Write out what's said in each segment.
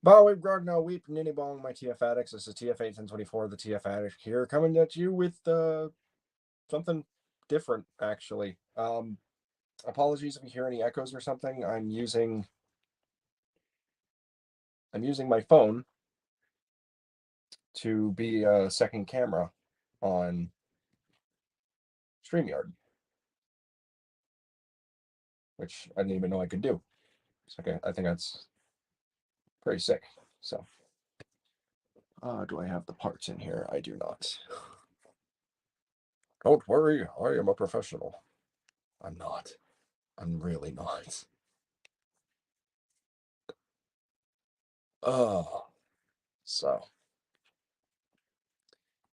Bawib Grogno Weep Ninny Bong, my TF Addicts. This is TF 1024, the TF Addict here, coming at you with something different, actually. Apologies if you hear any echoes or something. I'm using my phone to be a second camera on StreamYard, which I didn't even know I could do. So, I think that's pretty sick. So, do I have the parts in here? I do not. Don't worry, I am a professional. I'm not. I'm really not. So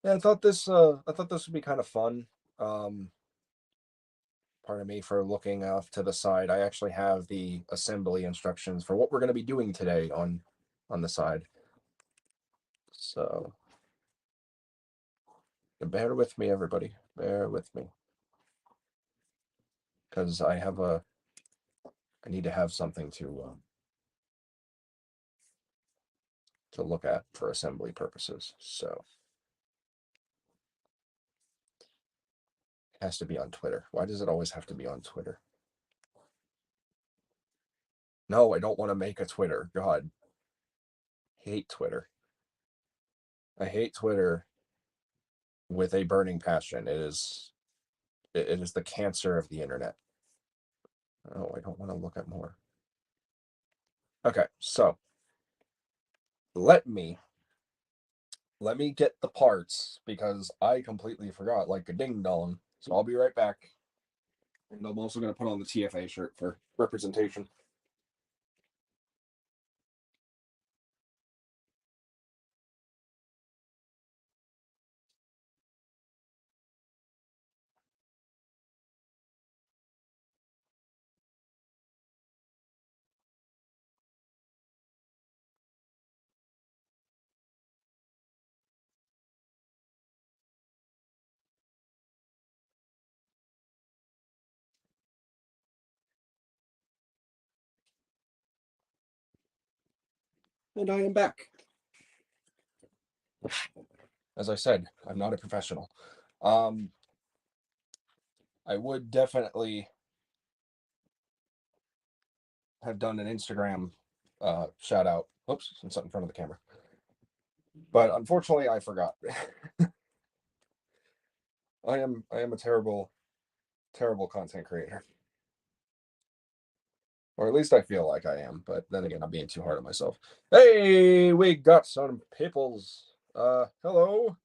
yeah, I thought this would be kind of fun. Um, Pardon me for looking off to the side. I actually have the assembly instructions for what we're going to be doing today on the side. So bear with me, everybody. Bear with me, because I need to have something to look at for assembly purposes. So it has to be on Twitter. Why does it always have to be on Twitter? No, I don't want to make a Twitter. God, I hate Twitter. I hate Twitter with a burning passion. It is the cancer of the internet. Oh, I don't want to look at more. Okay, so let me get the parts, because I completely forgot, like a ding dong. So I'll be right back. And I'm also going to put on the TFA shirt for representation. And I am back. As I said, I'm not a professional. I would definitely have done an Instagram shout out. Oops, it's in front of the camera. But unfortunately, I forgot. I am a terrible content creator. Or at least I feel like I am, but then again, I'm being too hard on myself. Hey, we got some peoples. Hello.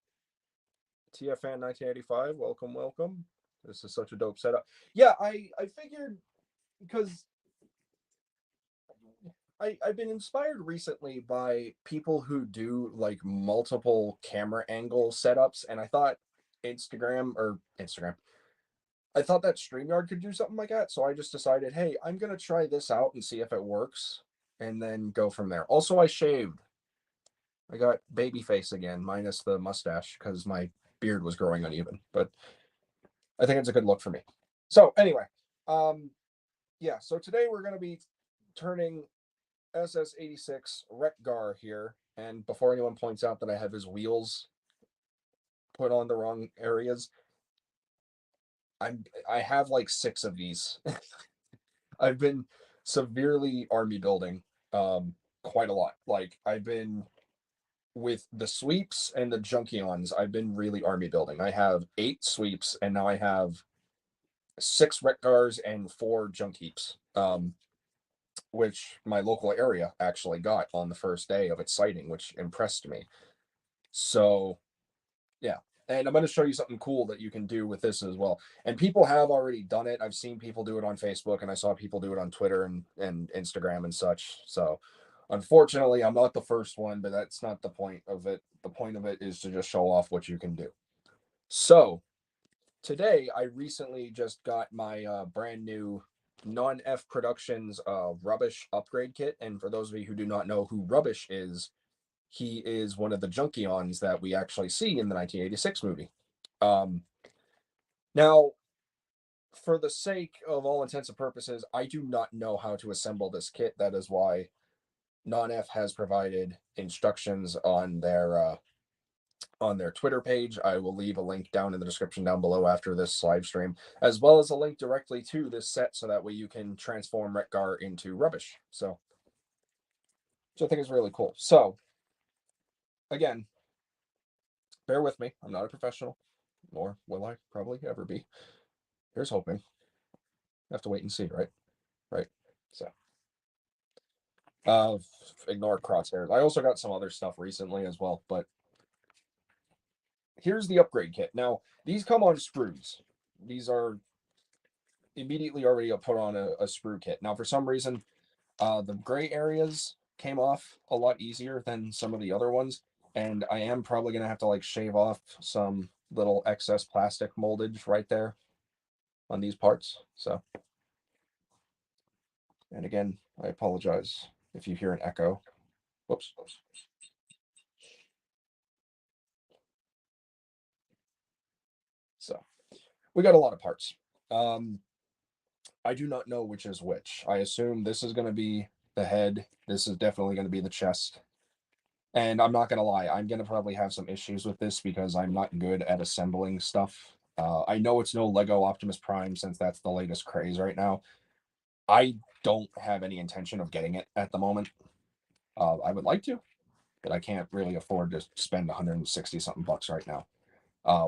TFN 1985, welcome. This is such a dope setup. Yeah, I figured, because I've been inspired recently by people who do like multiple camera angle setups, and I thought Instagram. I thought that StreamYard could do something like that, so I just decided, hey, I'm gonna try this out and see if it works, and then go from there. Also, I shaved. I got baby face again, minus the mustache, because my beard was growing uneven. But I think it's a good look for me. So anyway, yeah. So today we're gonna be turning SS86 Wreck-Gar here, and before anyone points out that I have his wheels put on the wrong areas, I have like 6 of these. I've been severely army building quite a lot. Like, I've been with the sweeps and the Junkions, I've been really army building. I have 8 sweeps, and now I have 6 Wreck-Gars and 4 junk heaps, which my local area actually got on the first day of its sighting, which impressed me. So yeah. And I'm going to show you something cool that you can do with this as well. And people have already done it. I've seen people do it on Facebook, and I saw people do it on Twitter and Instagram and such. So unfortunately, I'm not the first one, but that's not the point of it. The point of it is to just show off what you can do. So today, I recently just got my brand new Nonnef Productions Rubbish upgrade kit. And for those of you who do not know who Rubbish is, he is one of the Junkions that we actually see in the 1986 movie. Now, for the sake of all intents and purposes, I do not know how to assemble this kit. That is why Nonnef has provided instructions on their Twitter page. I will leave a link down in the description down below after this live stream, as well as a link directly to this set, so that way you can transform Wreck-Gar into rubbish. So, which I think is really cool. So, again, bear with me. I'm not a professional, nor will I probably ever be. Here's hoping. Have to wait and see, right? Right. So, uh, ignore crosshairs. I also got some other stuff recently as well, but here's the upgrade kit. Now, these come on sprues. These are immediately already put on a sprue kit. Now, for some reason, the gray areas came off a lot easier than some of the other ones, and I am probably going to have to like shave off some little excess plastic moldage right there on these parts. So, and again, I apologize if you hear an echo. Whoops. So, we got a lot of parts. I do not know which is which. I assume this is going to be the head. This is definitely going to be the chest. And I'm not going to lie, I'm going to probably have some issues with this because I'm not good at assembling stuff. I know it's no Lego Optimus Prime since that's the latest craze right now. I don't have any intention of getting it at the moment. I would like to, but I can't really afford to spend 160 something bucks right now.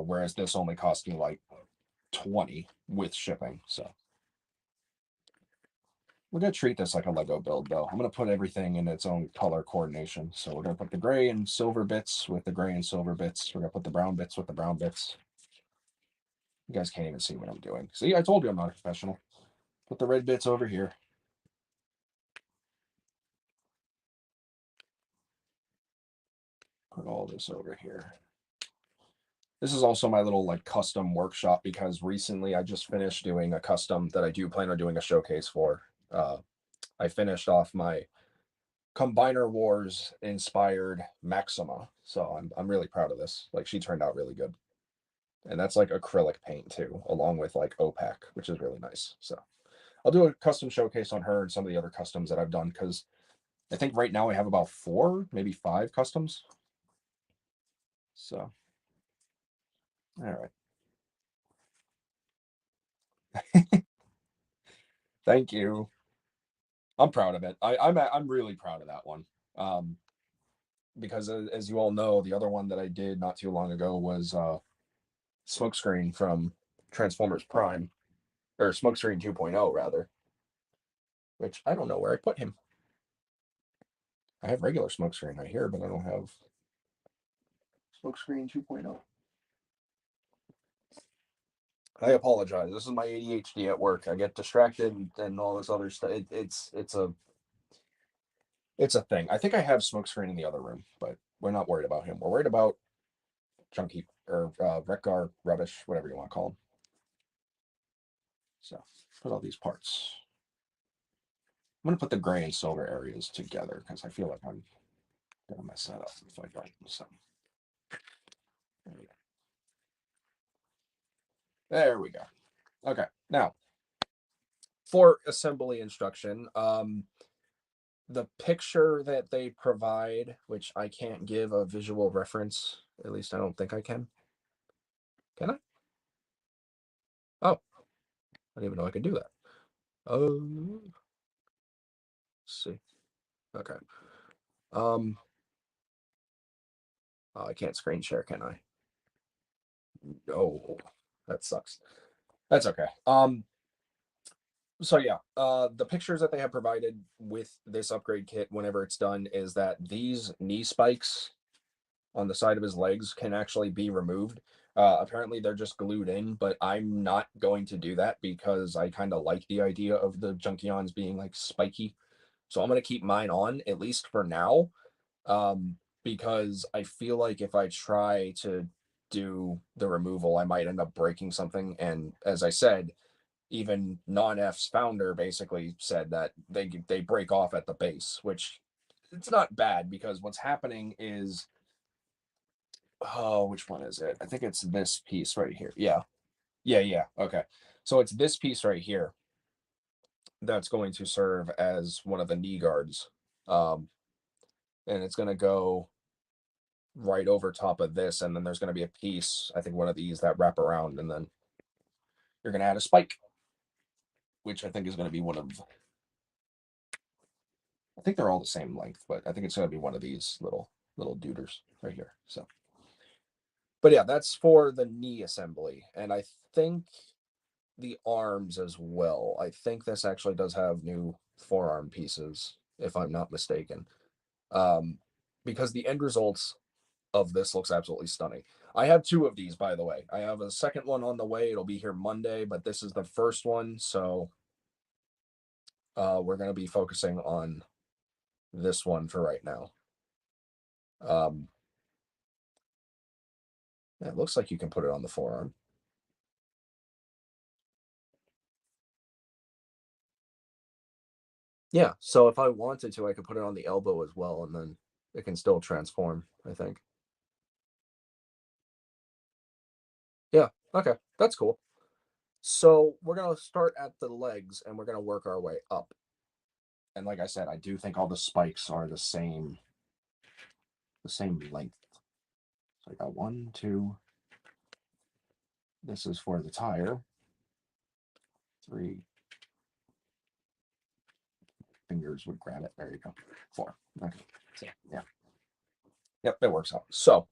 Whereas this only cost me like 20 with shipping. So we're going to treat this like a Lego build, though. I'm going to put everything in its own color coordination. So we're going to put the gray and silver bits with the gray and silver bits. We're going to put the brown bits with the brown bits. You guys can't even see what I'm doing. See, I told you I'm not a professional. Put the red bits over here. Put all this over here. This is also my little like custom workshop because recently I just finished doing a custom that I do plan on doing a showcase for. I finished off my Combiner Wars inspired Maxima. So I'm really proud of this. Like, she turned out really good. And that's like acrylic paint too, along with like opaque, which is really nice. So I'll do a custom showcase on her and some of the other customs that I've done, because I think right now I have about 4, maybe 5 customs. So, all right. Thank you. I'm proud of it. I'm really proud of that one. Um, because as you all know, the other one that I did not too long ago was Smokescreen from Transformers Prime, or Smokescreen 2.0 rather, which I don't know where I put him. I have regular Smokescreen right here, but I don't have Smokescreen 2.0. I apologize. This is my ADHD at work. I get distracted and all this other stuff. It's a thing. I think I have Smokescreen in the other room, but we're not worried about him. We're worried about Junkie or Wreck-Gar, rubbish, whatever you want to call him. So put all these parts. I'm gonna put the gray and silver areas together because I feel like I'm gonna mess that up if I don't. So there we go. Okay, now for assembly instruction, the picture that they provide, which I can't give a visual reference, at least I don't think I can. Can I? Oh, I didn't even know I could do that. Oh, see. Okay. Um, oh, I can't screen share, can I? Oh, that sucks. That's okay. So yeah, the pictures that they have provided with this upgrade kit whenever it's done is that these knee spikes on the side of his legs can actually be removed. Apparently they're just glued in, but I'm not going to do that because I kind of like the idea of the Junkions being like spiky. So I'm going to keep mine on, at least for now, because I feel like if I try to do the removal, I might end up breaking something. And as I said, even Nonnef's founder basically said that they break off at the base, which it's not bad because what's happening is, oh, which one is it? I think it's this piece right here. Yeah. Yeah, yeah. Okay. So it's this piece right here that's going to serve as one of the knee guards. and it's going to go right over top of this, and then there's going to be a piece, I think one of these that wrap around, and then you're going to add a spike, which I think is going to be one of, I think they're all the same length, but I think it's going to be one of these little duders right here. So, but yeah, that's for the knee assembly, and I think the arms as well. I think this actually does have new forearm pieces, if I'm not mistaken, um, because the end results of this looks absolutely stunning. I have two of these, by the way. I have a second one on the way. It'll be here Monday, but this is the first one, so we're going to be focusing on this one for right now. It looks like you can put it on the forearm. Yeah, so if I wanted to, I could put it on the elbow as well, and then it can still transform, I think. Yeah, okay, that's cool. So we're going to start at the legs, and we're going to work our way up. And like I said, I do think all the spikes are the same length. So I got 1, 2. This is for the tire. 3. Fingers would grab it. There you go. 4. Okay. So, yeah. Yep, it works out. So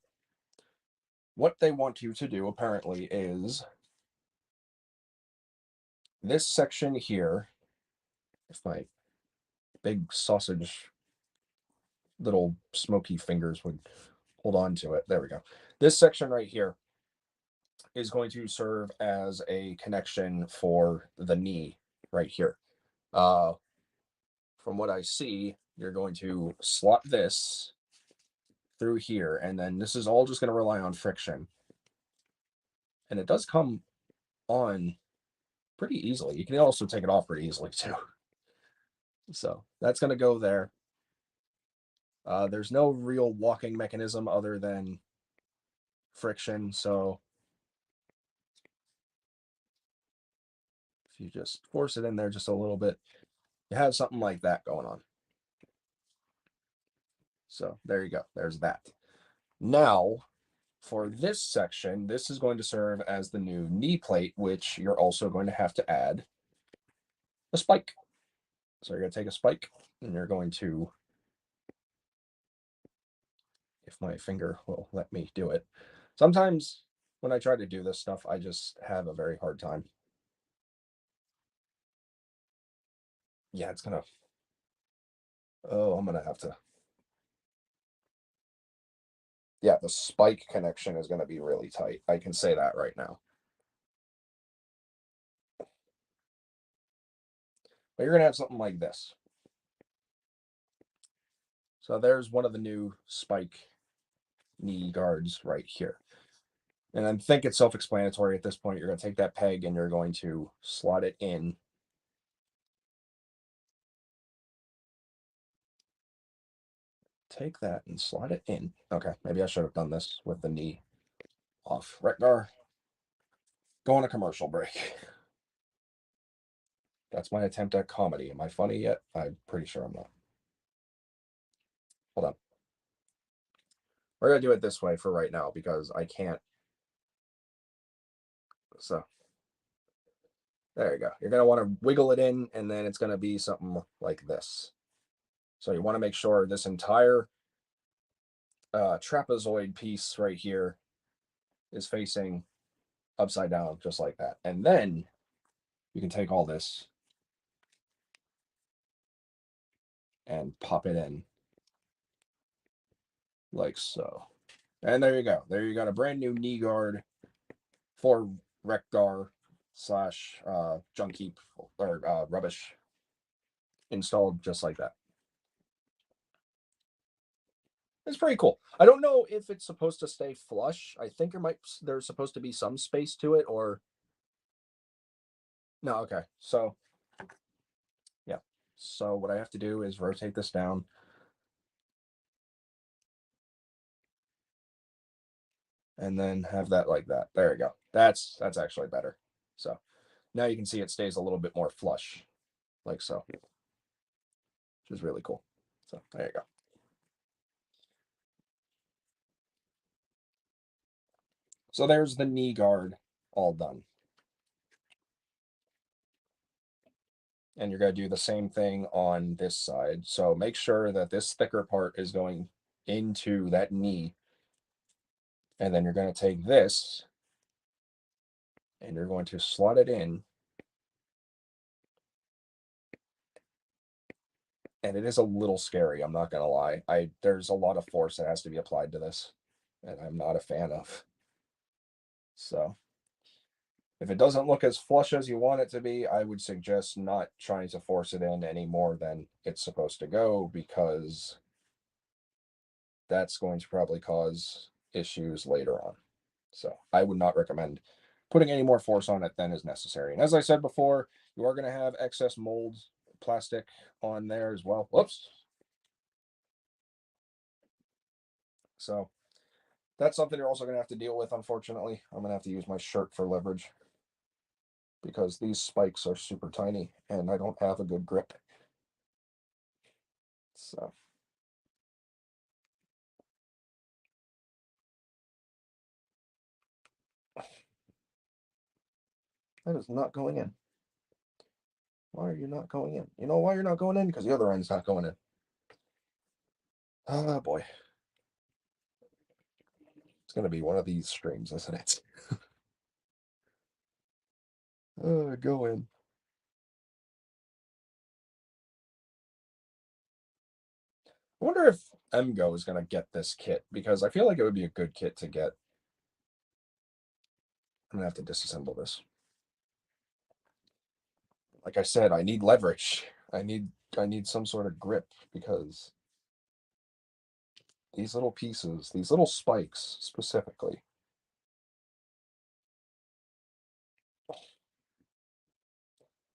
what they want you to do apparently is this section here. If my big sausage little smoky fingers would hold on to it. There we go. This section right here is going to serve as a connection for the knee right here. From what I see, you're going to slot this through here, and then this is all just going to rely on friction. And it does come on pretty easily. You can also take it off pretty easily too. So that's going to go there. There's no real walking mechanism other than friction. So if you just force it in there just a little bit, you have something like that going on. So there you go. There's that. Now, for this section, this is going to serve as the new knee plate, which you're also going to have to add a spike. So you're going to take a spike, and you're going to, if my finger will let me do it. Sometimes when I try to do this stuff, I just have a very hard time. Yeah, it's going to, oh, I'm going to have to. Yeah, the spike connection is going to be really tight. I can say that right now. But you're going to have something like this. So there's one of the new spike knee guards right here. And I think it's self-explanatory at this point. You're going to take that peg and you're going to slot it in. Take that and slot it in. Okay, maybe I should have done this with the knee off. Wreck-Gar, go on a commercial break. That's my attempt at comedy. Am I funny yet? I'm pretty sure I'm not. Hold on. We're going to do it this way for right now because I can't. So there you go. You're going to want to wiggle it in, and then it's going to be something like this. So you want to make sure this entire trapezoid piece right here is facing upside down, just like that. And then you can take all this and pop it in like so. And there you go. There you got a brand new knee guard for Wreck-Gar slash junk heap or rubbish installed just like that. It's pretty cool. I don't know if it's supposed to stay flush. I think there's supposed to be some space to it, or no. Okay, so yeah. So what I have to do is rotate this down. And then have that like that. There you go. That's actually better. So now you can see it stays a little bit more flush, like so, which is really cool. So there you go. So there's the knee guard all done. And you're going to do the same thing on this side. So make sure that this thicker part is going into that knee. And then you're going to take this and you're going to slot it in. And it is a little scary, I'm not going to lie. There's a lot of force that has to be applied to this, and I'm not a fan of. So if it doesn't look as flush as you want it to be, I would suggest not trying to force it in any more than it's supposed to go, because that's going to probably cause issues later on. So I would not recommend putting any more force on it than is necessary. And as I said before, you are going to have excess mold plastic on there as well. Whoops. So that's something you're also going to have to deal with, unfortunately. I'm going to have to use my shirt for leverage because these spikes are super tiny and I don't have a good grip. So that is not going in. Why are you not going in? You know why you're not going in? Because the other end's not going in. Oh boy. It's going to be one of these streams, isn't it? Go in. I wonder if MGO is going to get this kit, because I feel like it would be a good kit to get. I'm going to have to disassemble this. Like I said, I need leverage. I need some sort of grip, because these little pieces, these little spikes specifically.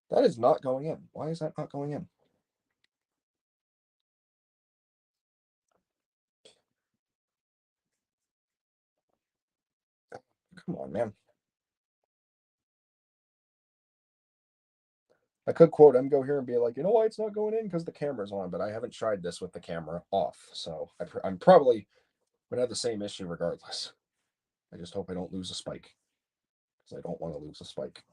That is not going in. Why is that not going in? Come on, man. I could quote MGO here and be like, you know why it's not going in? Because the camera's on, but I haven't tried this with the camera off. So I'm probably going to have the same issue regardless. I just hope I don't lose a spike, because I don't want to lose a spike.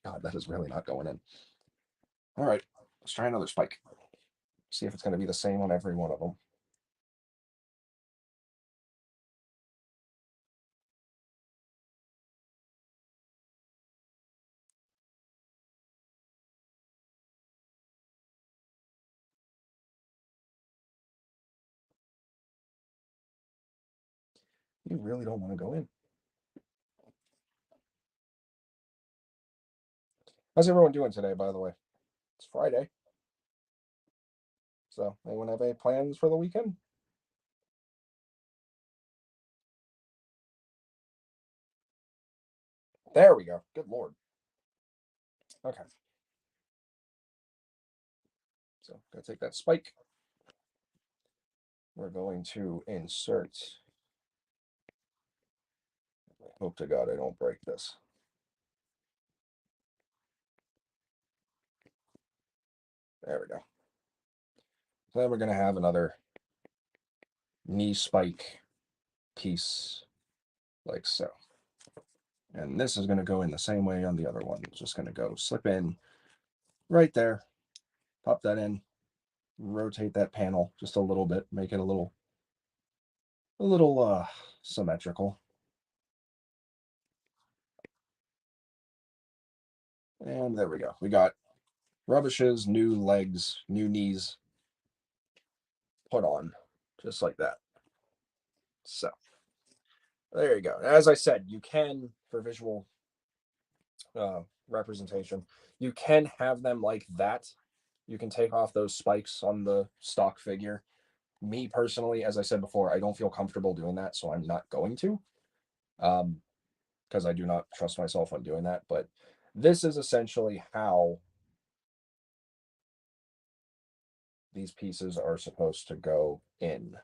God, that is really not going in. All right, let's try another spike. See if it's going to be the same on every one of them. You really don't want to go in. How's everyone doing today, by the way? It's Friday. So, anyone have any plans for the weekend? There we go. Good Lord. Okay. So, gotta take that spike. We're going to insert. Hope to God I don't break this. There we go. So then we're going to have another knee spike piece like so. And this is going to go in the same way on the other one. It's just going to go slip in right there, pop that in, rotate that panel just a little bit, make it a little symmetrical. And there we go. We got Rubbish's new legs, new knees put on, just like that. So there you go. As I said, you can, for visual representation, you can have them like that. You can take off those spikes on the stock figure. Me personally, as I said before, I don't feel comfortable doing that, so I'm not going to, because I do not trust myself on doing that. But this is essentially how these pieces are supposed to go in.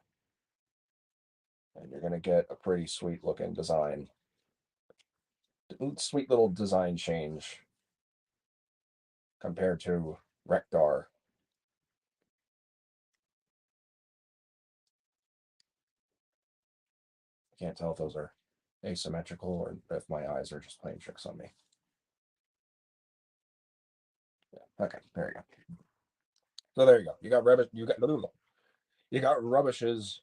And you're going to get a pretty sweet looking design. Sweet little design change compared to Wreck-Gar. can't tell if those are asymmetrical or if my eyes are just playing tricks on me. Yeah. Okay, there you go. So there you go. You got Rubbish's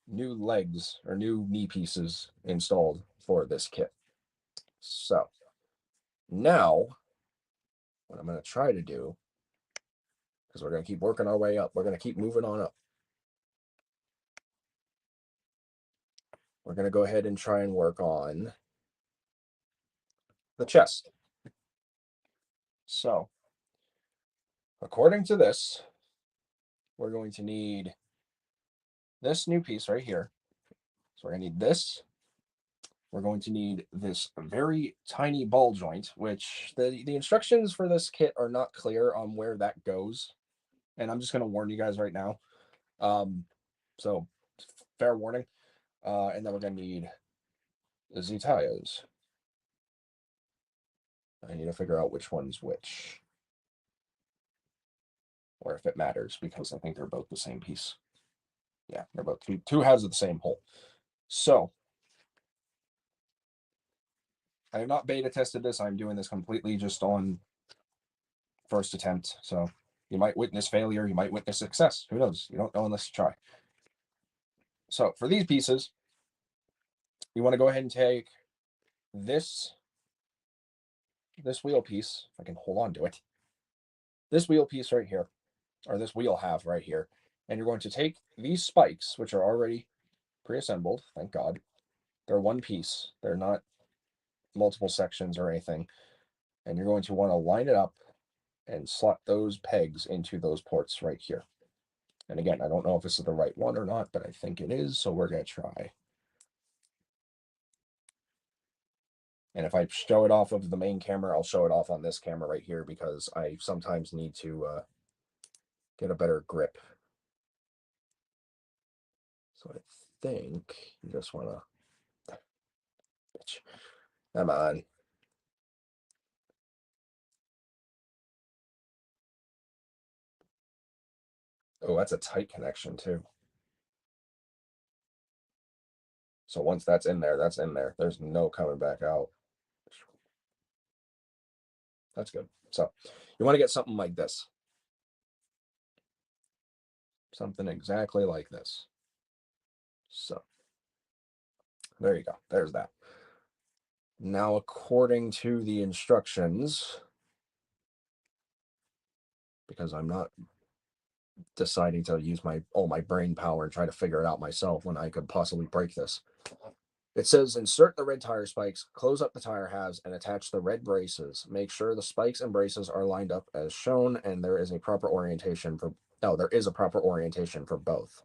new legs or new knee pieces installed for this kit. So now what I'm going to try to do, because we're going to keep working our way up, we're going to keep moving on up. We're going to go ahead and try and work on the chest. So according to this, we're going to need this new piece right here. So we're going to need this. We're going to need this very tiny ball joint, which the instructions for this kit are not clear on where that goes. And I'm just going to warn you guys right now. So fair warning. And then we're going to need the tires. I need to figure out which one's which. Or if it matters, because I think they're both the same piece. Yeah, they're both two halves of the same hole. So I have not beta tested this. I'm doing this completely just on first attempt. So you might witness failure. You might witness success. Who knows? You don't know unless you try. So for these pieces, you want to go ahead and take this wheel piece. If I can hold on to it. This wheel piece right here, or this wheel half right here. And you're going to take these spikes, which are already pre-assembled. Thank God. They're one piece. They're not multiple sections or anything. And you're going to want to line it up and slot those pegs into those ports right here. And again, I don't know if this is the right one or not, but I think it is, so we're going to try. And if I show it off of the main camera, I'll show it off on this camera right here because I sometimes need to get a better grip. So I think you just want to... Come on. Oh, that's a tight connection too. So once that's in there, that's in there. There's no coming back out. That's good. So you want to get something like this. Something exactly like this. So there you go. There's that. Now, according to the instructions, because I'm not deciding to use all my brain power and try to figure it out myself when I could possibly break this. It says insert the red tire spikes, close up the tire halves, and attach the red braces. Make sure the spikes and braces are lined up as shown, and there is a proper orientation for both.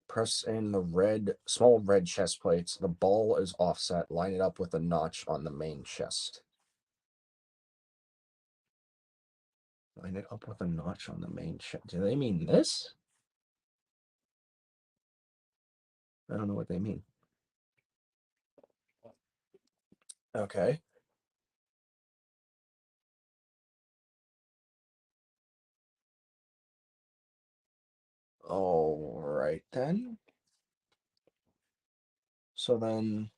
Press in the small red chest plates. The ball is offset. Line it up with the notch on the main chest. Line it up with a notch on the main chest. Do they mean this? I don't know what they mean. Okay. All right then. So then,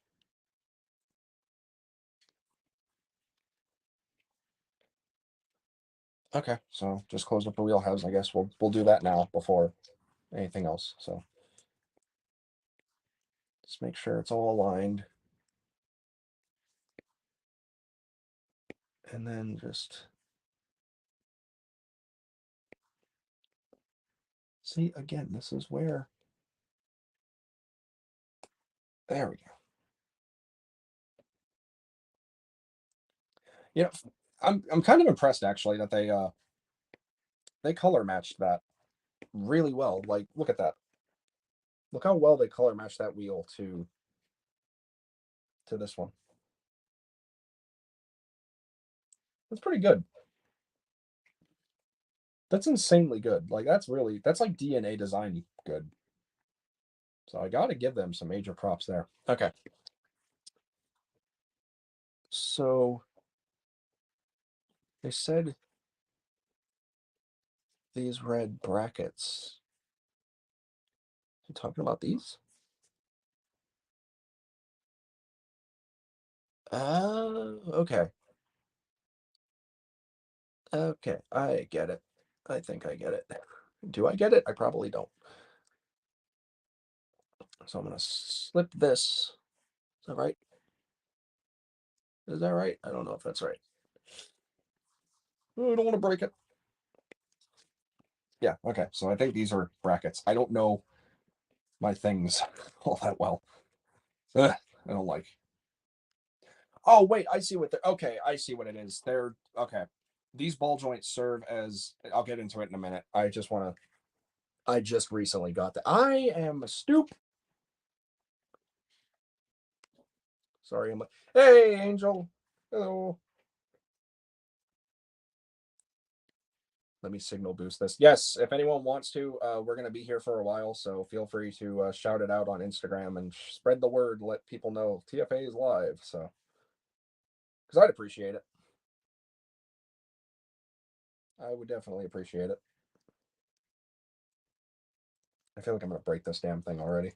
okay. So just close up the wheel halves. I guess we'll do that now before anything else. So just make sure it's all aligned, and then just see again. This is where. There we go. You know, I'm kind of impressed actually that they color matched that really well. Like, look at that. Look how well they color matched that wheel to this one. That's pretty good. That's insanely good. Like that's like DNA design good. So I got to give them some major props there. Okay. So they said these red brackets. You talking about these? Okay. Okay, I get it. I think I get it. Do I get it? I probably don't. So I'm gonna slip this. Is that right? Is that right? I don't know if that's right. Oh, I don't want to break it. Yeah, okay. So I think these are brackets. I don't know my things all that well. Ugh, I don't like. Oh, wait, I see what they're okay, I see what it is. They're okay. These ball joints serve as I'll get into it in a minute. I just recently got that. I am a stoop. Sorry, I'm like, hey, Angel. Hello. Let me signal boost this. Yes, if anyone wants to, we're going to be here for a while, so feel free to shout it out on Instagram and spread the word. Let people know TFA is live. So, because I'd appreciate it. I would definitely appreciate it. I feel like I'm going to break this damn thing already.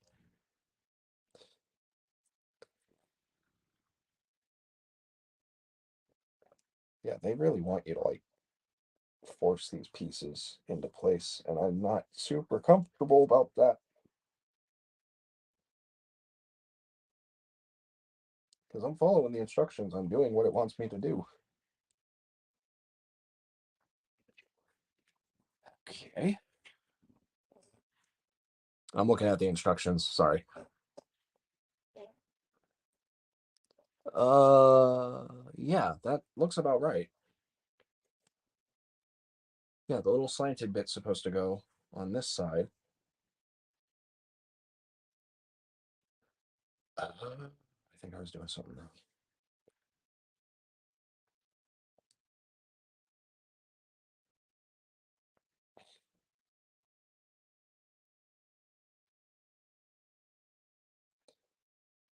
Yeah, they really want you to like force these pieces into place, and I'm not super comfortable about that because I'm following the instructions. I'm doing what it wants me to do. Okay. I'm looking at the instructions. Sorry. Yeah, that looks about right. Yeah, the little slanted bit's supposed to go on this side. I think I was doing something wrong.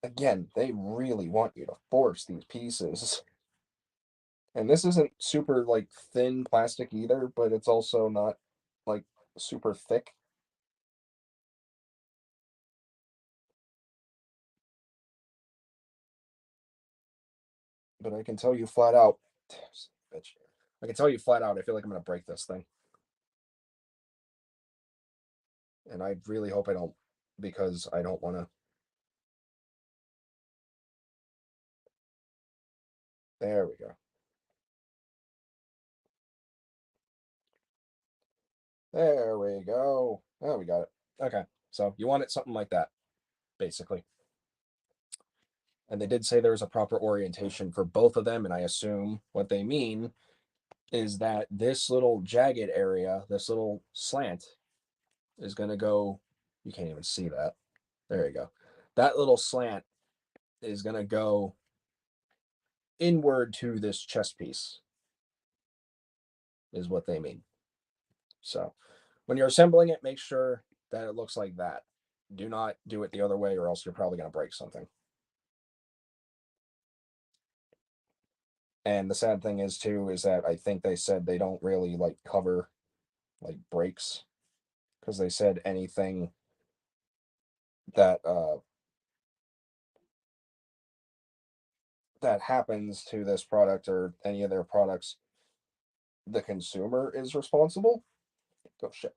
Again, they really want you to force these pieces. And this isn't super like thin plastic either, but it's also not like super thick. But I can tell you flat out, bitch. I can tell you flat out, I feel like I'm gonna break this thing. And I really hope I don't because I don't wanna. There we go. There we go. Oh, we got it. Okay. So you want it something like that, basically. And they did say there was a proper orientation for both of them, and I assume what they mean is that this little jagged area, this little slant, is going to go. You can't even see that. There you go. That little slant is going to go inward to this chest piece, is what they mean. So when you're assembling it, make sure that it looks like that. Do not do it the other way, or else you're probably going to break something. And the sad thing is too is that I think they said they don't really like cover like breaks because they said anything that that happens to this product or any of their products, the consumer is responsible. Oh shit.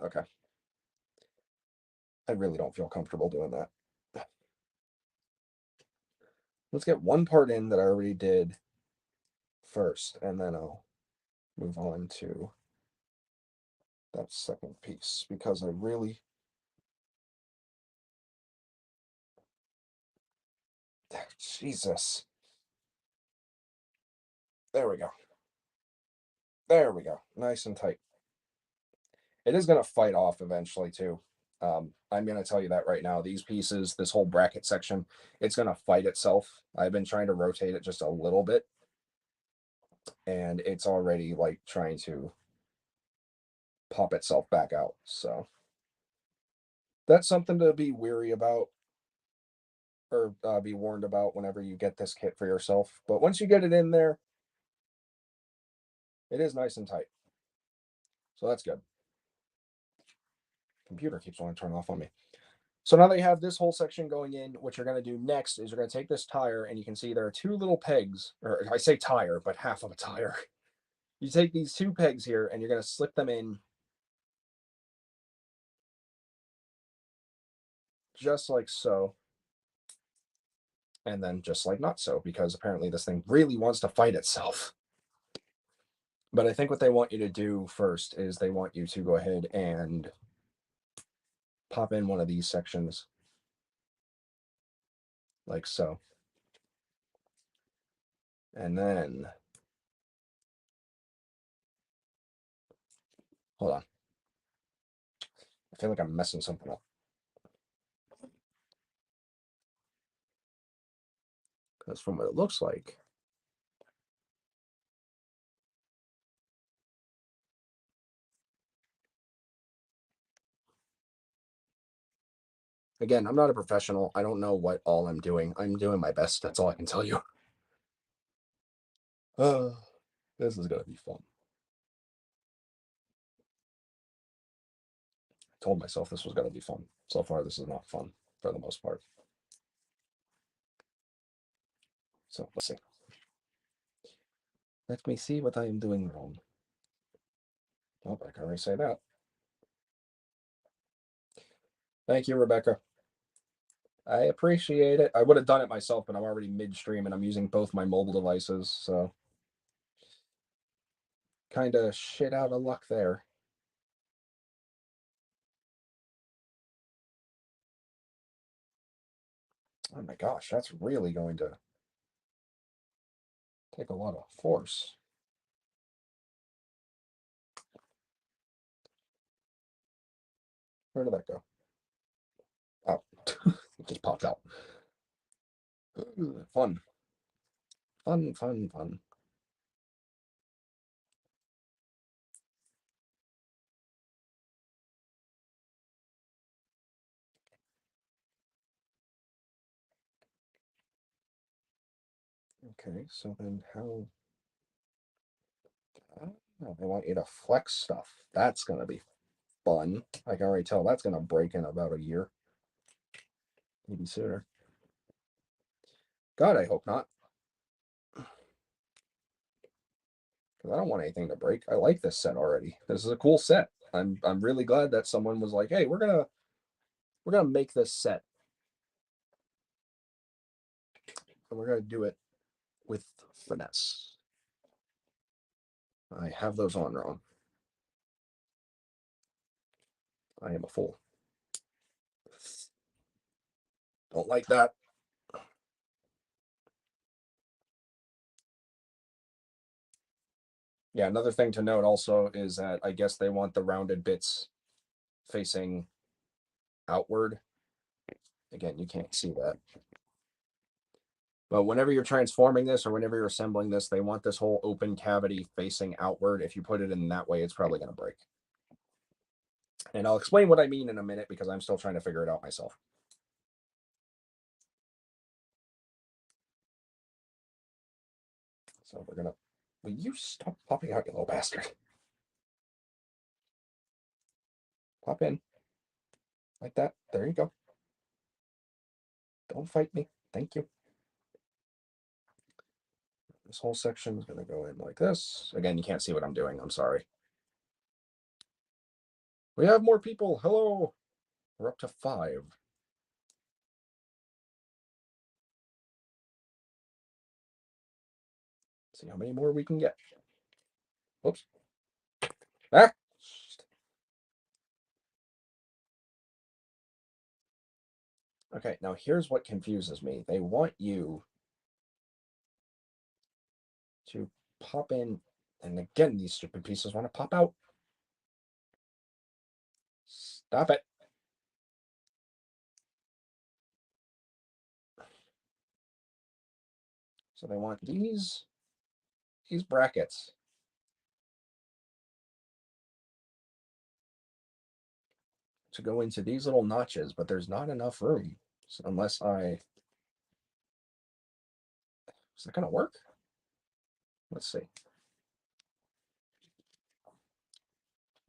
Okay. I really don't feel comfortable doing that. Let's get one part in that I already did first, and then I'll move on to that second piece because I really Jesus. There we go. There we go. Nice and tight. It is going to fight off eventually too. I'm going to tell you that right now. These pieces, this whole bracket section, it's going to fight itself. I've been trying to rotate it just a little bit, and it's already like trying to pop itself back out. So that's something to be weary about or be warned about whenever you get this kit for yourself. But once you get it in there, it is nice and tight. So that's good. Computer keeps wanting to turn off on me. So now that you have this whole section going in, what you're going to do next is you're going to take this tire, and you can see there are two little pegs, or I say tire, but half of a tire. You take these two pegs here, and you're going to slip them in just like so, and then just like not so, because apparently this thing really wants to fight itself. But I think what they want you to do first is they want you to go ahead and pop in one of these sections like so. And then, hold on. I feel like I'm messing something up. Because from what it looks like, again, I'm not a professional. I don't know what all I'm doing. I'm doing my best. That's all I can tell you. This is going to be fun. I told myself this was going to be fun. So far, this is not fun for the most part. So let's see. Let me see what I am doing wrong. Oh, I can already say that. Thank you, Rebecca. I appreciate it. I would have done it myself, but I'm already midstream and I'm using both my mobile devices, so kind of shit out of luck there. Oh my gosh, that's really going to take a lot of force. Where did that go? Oh, it just popped out. Fun. Fun, fun, fun. Okay, so then how... Oh, they want you to flex stuff. That's going to be fun. I can already tell that's going to break in about a year. Maybe sooner. God, I hope not. Because I don't want anything to break. I like this set already. This is a cool set. I'm really glad that someone was like, hey, we're gonna make this set. And we're gonna do it with finesse. I have those on wrong. I am a fool. Don't like that. Yeah, another thing to note also is that I guess they want the rounded bits facing outward. Again, you can't see that. But whenever you're transforming this or whenever you're assembling this, they want this whole open cavity facing outward. If you put it in that way, it's probably going to break. And I'll explain what I mean in a minute because I'm still trying to figure it out myself. So we're gonna... Will you stop popping out, you little bastard? Pop in. Like that. There you go. Don't fight me. Thank you. This whole section is gonna go in like this. Again, you can't see what I'm doing. I'm sorry. We have more people. Hello. We're up to 5. See how many more we can get. Oops. Ah. Okay, now here's what confuses me. They want you to pop in, and again, these stupid pieces want to pop out. Stop it. So they want these brackets to go into these little notches, but there's not enough room. So unless I... Is that going to work? Let's see.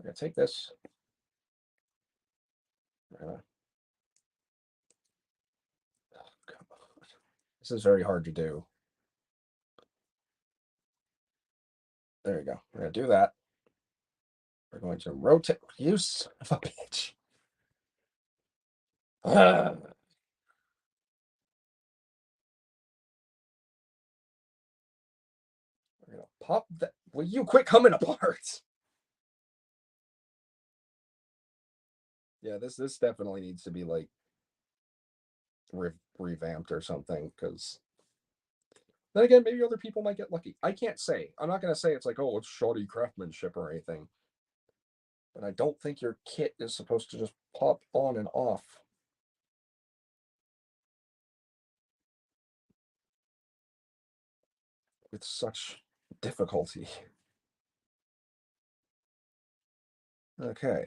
I'm going to take this. This is very hard to do. There you go. We're going to do that. We're going to rotate. You son of a bitch. We're going to pop that. Will you quit coming apart? Yeah, this definitely needs to be like revamped or something, because then again, maybe other people might get lucky. I can't say. I'm not going to say it's like, oh, it's shoddy craftsmanship or anything. But I don't think your kit is supposed to just pop on and off with such difficulty. Okay.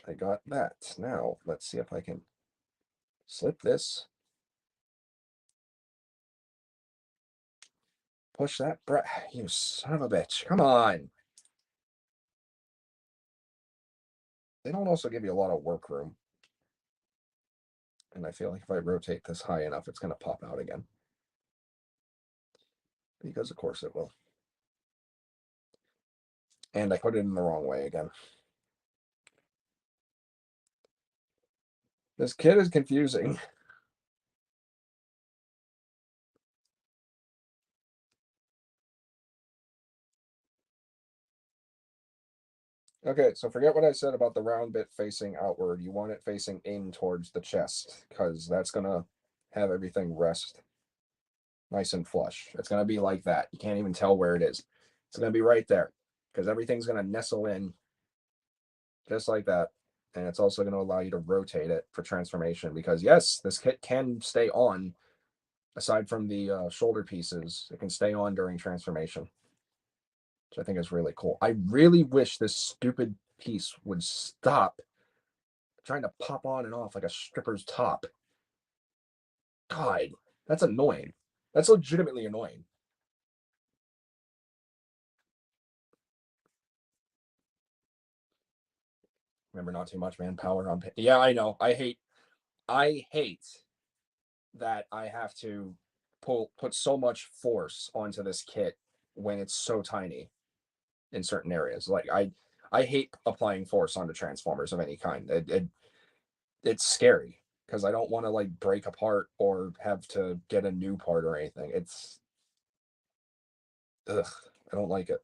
I got that. Now, let's see if I can slip this. Push that. You son of a bitch. Come on. They don't also give you a lot of work room. And I feel like if I rotate this high enough, it's going to pop out again. Because of course it will. And I put it in the wrong way again. This kit is confusing. Okay, so forget what I said about the round bit facing outward. You want it facing in towards the chest, because that's going to have everything rest nice and flush. It's going to be like that. You can't even tell where it is. It's going to be right there, because everything's going to nestle in just like that. And it's also going to allow you to rotate it for transformation, because yes, this kit can stay on. Aside from the shoulder pieces, it can stay on during transformation, which I think is really cool. I really wish this stupid piece would stop trying to pop on and off like a stripper's top. God, that's annoying. That's legitimately annoying. Remember, not too much manpower on. Yeah, I know. I hate that I have to put so much force onto this kit when it's so tiny in certain areas. Like I hate applying force onto transformers of any kind. It's scary because I don't want to like break apart or have to get a new part or anything. It's ugh, I don't like it.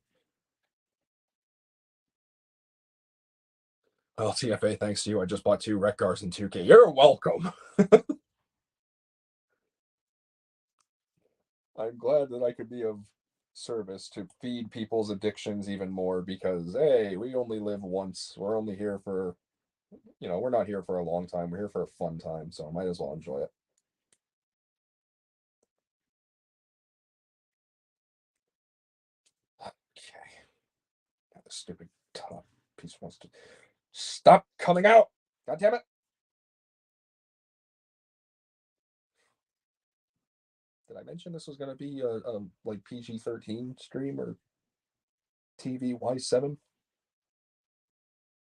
Well, TFA, thanks to you, I just bought 2 Wreck-Gars and 2K. You're welcome. I'm glad that I could be of service to feed people's addictions even more, because hey, we only live once. We're only here for, we're not here for a long time. We're here for a fun time, so I might as well enjoy it. Okay. The stupid top piece wants to stop coming out. God damn it. Did I mention this was going to be a like PG-13 stream or TVY7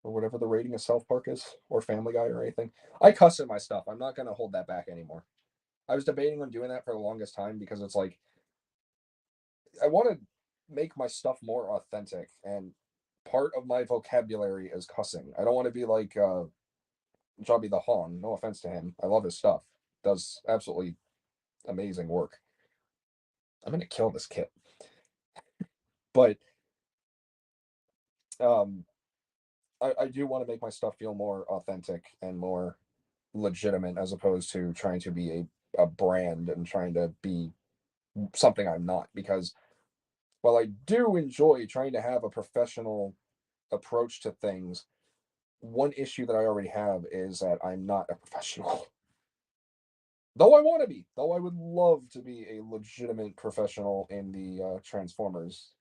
or whatever the rating of South Park is, or Family Guy or anything? I cuss in my stuff. I'm not going to hold that back anymore. I was debating on doing that for the longest time, because it's like I want to make my stuff more authentic, and part of my vocabulary is cussing. I don't want to be like Jobby the Hong. No offense to him. I love his stuff. Does absolutely amazing work. I'm gonna kill this kit. But um I do want to make my stuff feel more authentic and more legitimate, as opposed to trying to be a brand and trying to be something I'm not. Because while I do enjoy trying to have a professional approach to things, one issue that I already have is that I'm not a professional. Though I want to be, though I would love to be a legitimate professional in the Transformers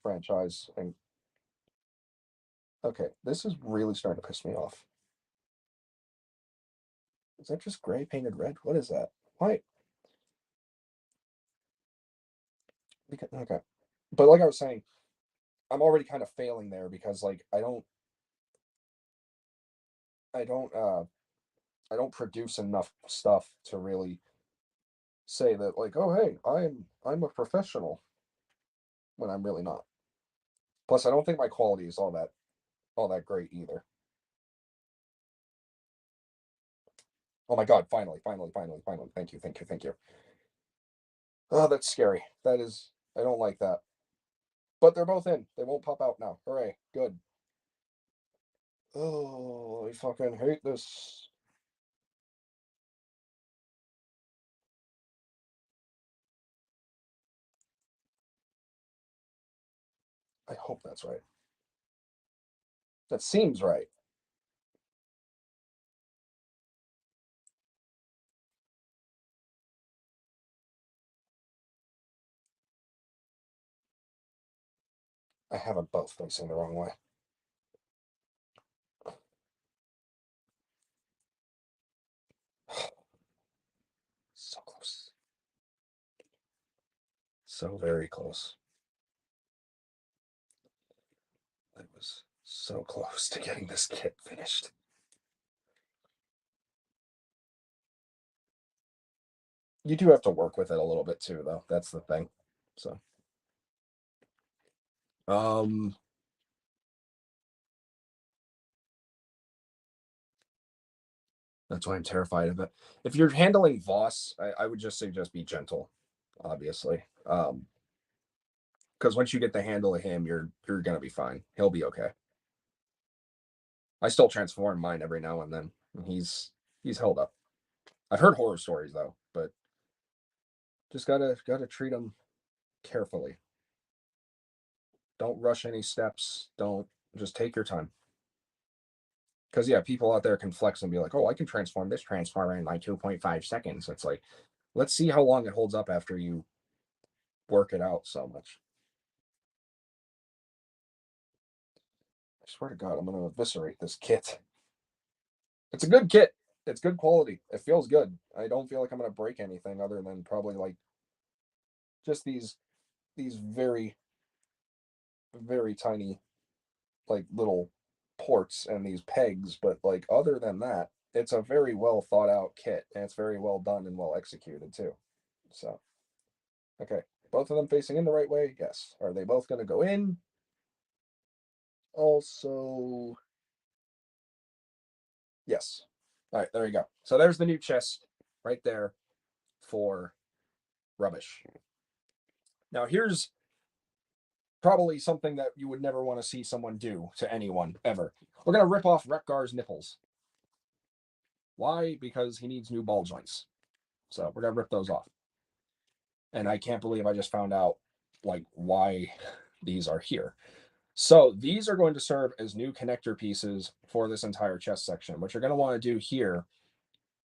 franchise. And okay, this is really starting to piss me off. Is that just gray painted red? What is that? Why? Okay, but like I was saying, I'm already kind of failing there, because like I don't I don't produce enough stuff to really say that, like, oh hey, I'm a professional, when I'm really not. Plus, I don't think my quality is all that great either. Oh my god, finally, finally, finally, finally. Thank you, thank you, thank you. Oh, that's scary. That is, I don't like that. But they're both in. They won't pop out now. Hooray. Good. Oh, I fucking hate this. I hope that's right. That seems right. I have them both facing the wrong way. So close. So very close. I was so close to getting this kit finished. You do have to work with it a little bit too, though. That's the thing. So, um, that's why I'm terrified of it. If you're handling Voss, I would just say just be gentle, obviously. Because once you get the handle of him, you're gonna be fine. He'll be okay. I still transform mine every now and then. He's held up. I've heard horror stories though, but just gotta treat him carefully. Don't rush any steps. Don't just take your time. Because yeah, people out there can flex and be like, "Oh, I can transform this transformer in like 2.5 seconds." It's like, let's see how long it holds up after you work it out so much. I swear to God, I'm gonna eviscerate this kit. It's a good kit. It's good quality. It feels good. I don't feel like I'm gonna break anything other than probably like just these very very tiny like little ports and these pegs, but like other than that, it's a very well thought out kit and it's very well done and well executed too. So okay, both of them facing in the right way. Yes. Are they both going to go in? Also, yes. All right, there you go. So there's the new chest right there for rubbish. Now here's probably something that you would never want to see someone do to anyone ever. We're gonna rip off Wreck-Gar's nipples. Why? Because he needs new ball joints. So we're gonna rip those off. And I can't believe I just found out like why these are here. So these are going to serve as new connector pieces for this entire chest section. What you're going to want to do here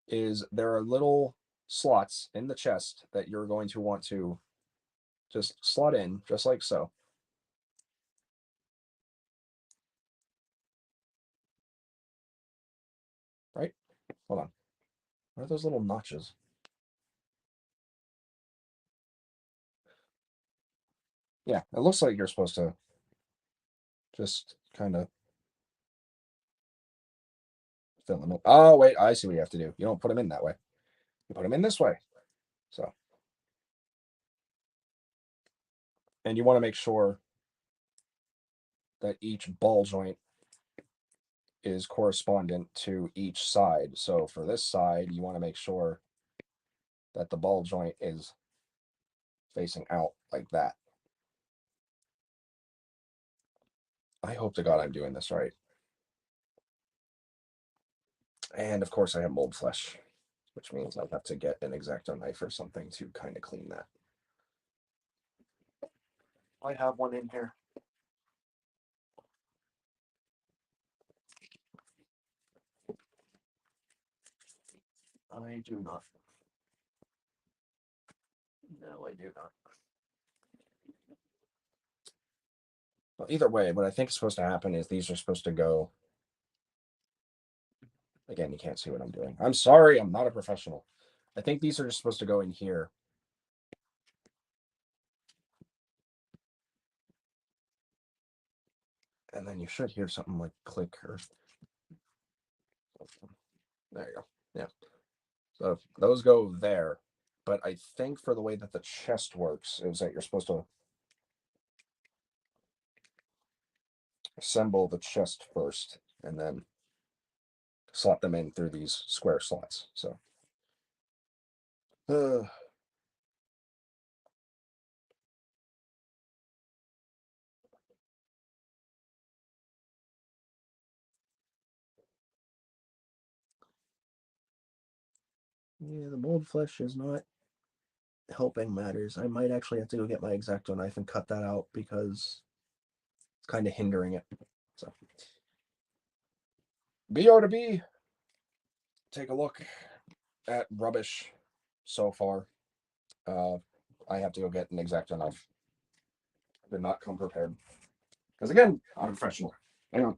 is there are little slots in the chest that you're going to want to just slot in just like so. Right? Hold on. What are those little notches? Yeah, it looks like you're supposed to just kind of fill them in. Oh, wait, I see what you have to do. You don't put them in that way. You put them in this way. So, and you want to make sure that each ball joint is correspondent to each side. So for this side, you want to make sure that the ball joint is facing out like that. I hope to God I'm doing this right. And of course, I have mold flesh, which means I have to get an X-Acto knife or something to kind of clean that. I have one in here. I do not. No, I do not. Well, either way, what I think is supposed to happen is these are supposed to go. Again, you can't see what I'm doing. I'm sorry, I'm not a professional. I think these are just supposed to go in here. And then you should hear something like click or something. There you go. Yeah. So those go there. But I think for the way that the chest works is that you're supposed to assemble the chest first and then slot them in through these square slots. So yeah, the mold flesh is not helping matters. I might actually have to go get my X-Acto knife and cut that out because it's kind of hindering it. So BR to B, take a look at rubbish so far. I have to go get an X-Acto knife. I did not come prepared. Because again, I'm a professional. Hang on.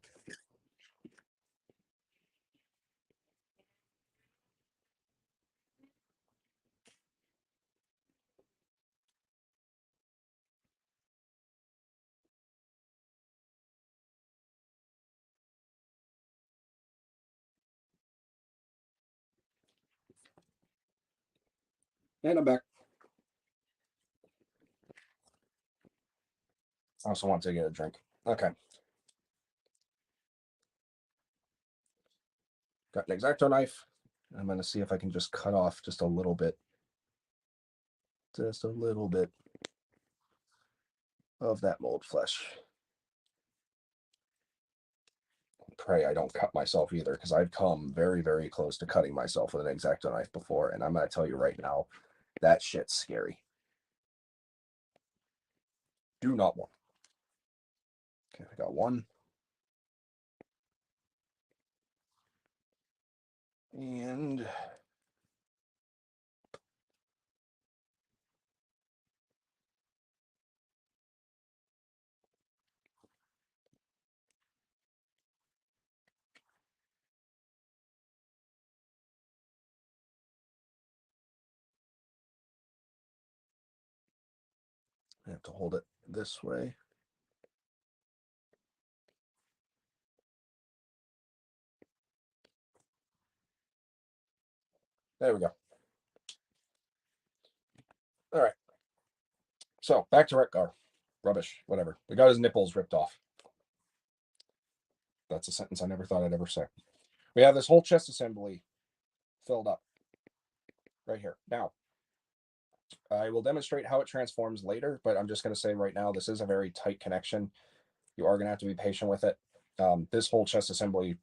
And I'm back. I also want to get a drink. Okay. Got an X-Acto knife. I'm going to see if I can just cut off just a little bit. Just a little bit of that mold flesh. Pray I don't cut myself either, because I've come very, very close to cutting myself with an X-Acto knife before, and I'm going to tell you right now, that shit's scary. Do not want. Okay, I got one. And I have to hold it this way. There we go. All right. So back to Wreck-Gar. Rubbish, whatever. We got his nipples ripped off. That's a sentence I never thought I'd ever say. We have this whole chest assembly filled up right here. Now, I will demonstrate how it transforms later, but I'm just going to say right now, this is a very tight connection. You are going to have to be patient with it. This whole chest assembly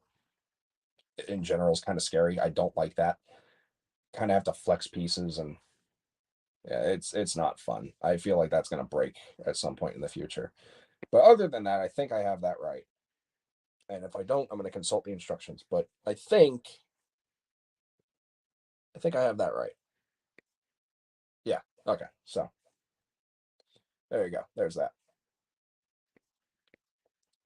in general is kind of scary. I don't like that. Kind of have to flex pieces, and yeah, it's not fun. I feel like that's going to break at some point in the future. But other than that, I think I have that right. And if I don't, I'm going to consult the instructions. But I think I have that right. Yeah. Okay. So there you go. There's that.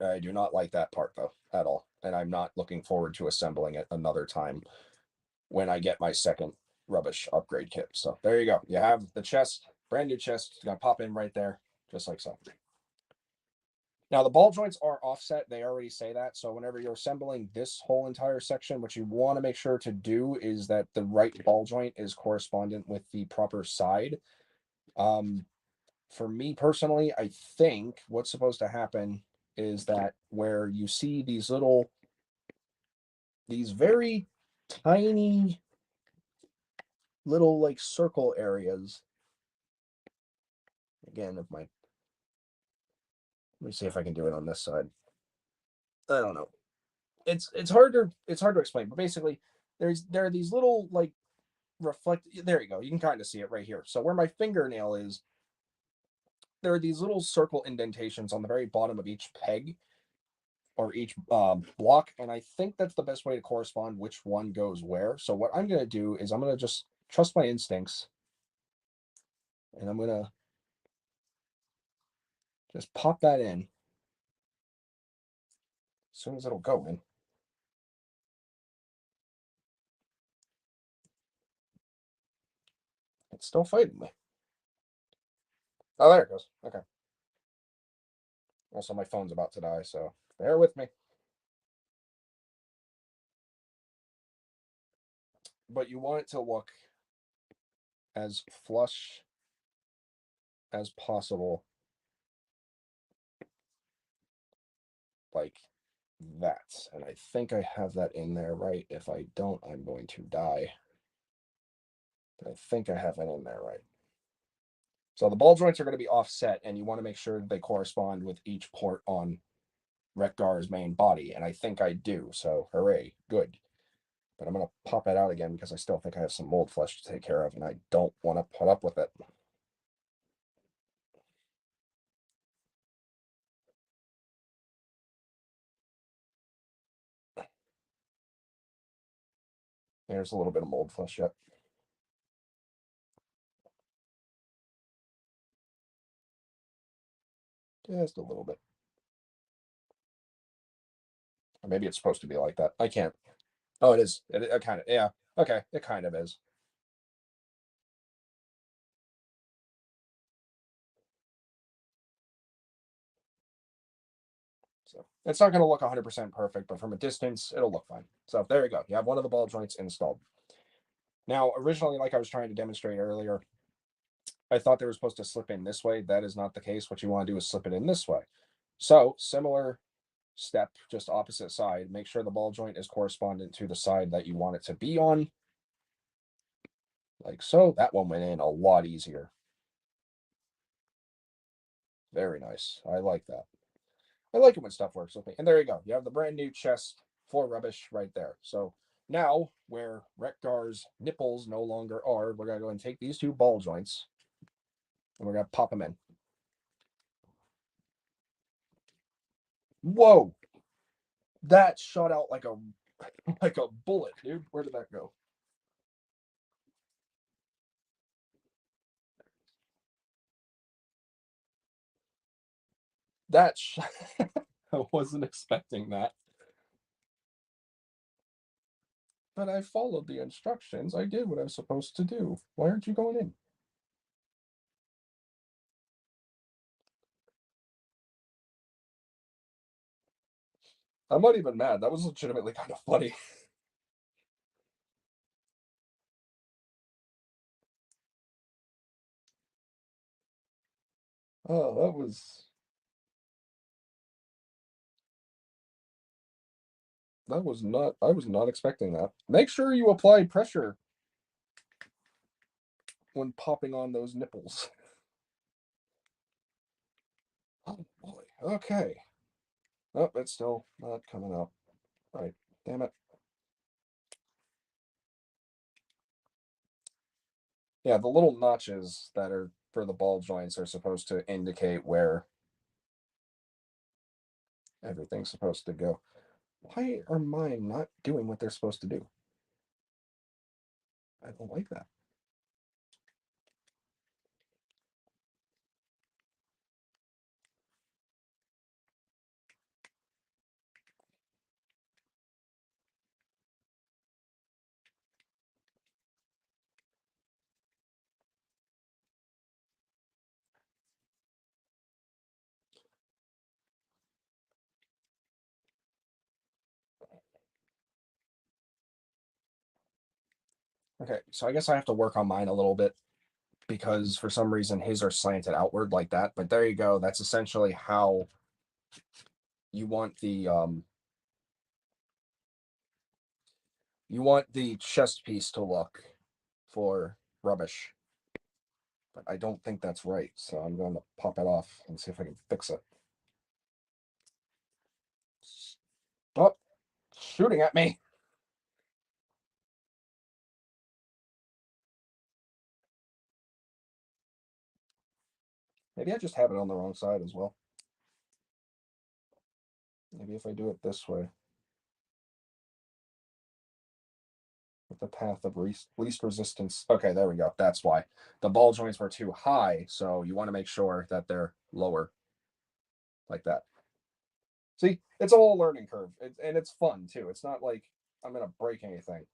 I do not like that part though at all, and I'm not looking forward to assembling it another time when I get my second rubbish upgrade kit. So there you go. You have the chest, brand new chest. It's gonna pop in right there, just like so. Now the ball joints are offset. They already say that. So whenever you're assembling this whole entire section, what you want to make sure to do is that the right ball joint is correspondent with the proper side. For me personally, I think what's supposed to happen is that where you see these very tiny little like circle areas. Again, let me see if I can do it on this side. I don't know. It's hard to explain, but basically there are these little like there you go. You can kind of see it right here. So where my fingernail is, there are these little circle indentations on the very bottom of each peg or each block, and I think that's the best way to correspond which one goes where. So what I'm going to do is I'm going to just trust my instincts, and I'm going to just pop that in as soon as it'll go in. It's still fighting me. Oh, there it goes. Okay. Also, my phone's about to die, so bear with me. but you want it to look as flush as possible, like that. And I think I have that in there right. If I don't, I'm going to die. But I think I have it in there right. So the ball joints are going to be offset, and you want to make sure that they correspond with each port on Wreck-Gar's main body, and I think I do, so hooray, good. But I'm going to pop it out again because I still think I have some mold flesh to take care of, and I don't want to put up with it. There's a little bit of mold flesh yet. Just a little bit. Or maybe it's supposed to be like that. I can't. Oh, it is. It kind of, yeah. Okay, it kind of is. So it's not going to look 100% perfect, but from a distance, it'll look fine. So there you go. You have one of the ball joints installed. Now, originally, like I was trying to demonstrate earlier, I thought they were supposed to slip in this way. That is not the case. What you want to do is slip it in this way. So similar step, just opposite side. Make sure the ball joint is correspondent to the side that you want it to be on. Like so. That one went in a lot easier. Very nice. I like that. I like it when stuff works with me. And there you go. You have the brand new chest for rubbish right there. So now, where Wreck-Gar's nipples no longer are, we're going to go and take these two ball joints and we're going to pop them in. Whoa! That shot out like a bullet, dude. Where did that go? That I wasn't expecting that. But I followed the instructions. I did what I was supposed to do. Why aren't you going in? I'm not even mad. That was legitimately kind of funny. Oh, that was not I was not expecting that. Make sure you apply pressure when popping on those nipples. Oh boy. Okay. Oh, it's still not coming up. Right. Damn it. Yeah, the little notches that are for the ball joints are supposed to indicate where everything's supposed to go. Why are mine not doing what they're supposed to do? I don't like that. Okay, so I guess I have to work on mine a little bit because for some reason his are slanted outward like that. But there you go. That's essentially how you want the chest piece to look for rubbish. But I don't think that's right, so I'm going to pop it off and see if I can fix it. Stop shooting at me. Maybe I just have it on the wrong side as well. Maybe if I do it this way. With the path of least resistance. Okay, there we go. That's why. The ball joints were too high, so you want to make sure that they're lower like that. See, it's all a learning curve, and it's fun too. It's not like I'm gonna break anything.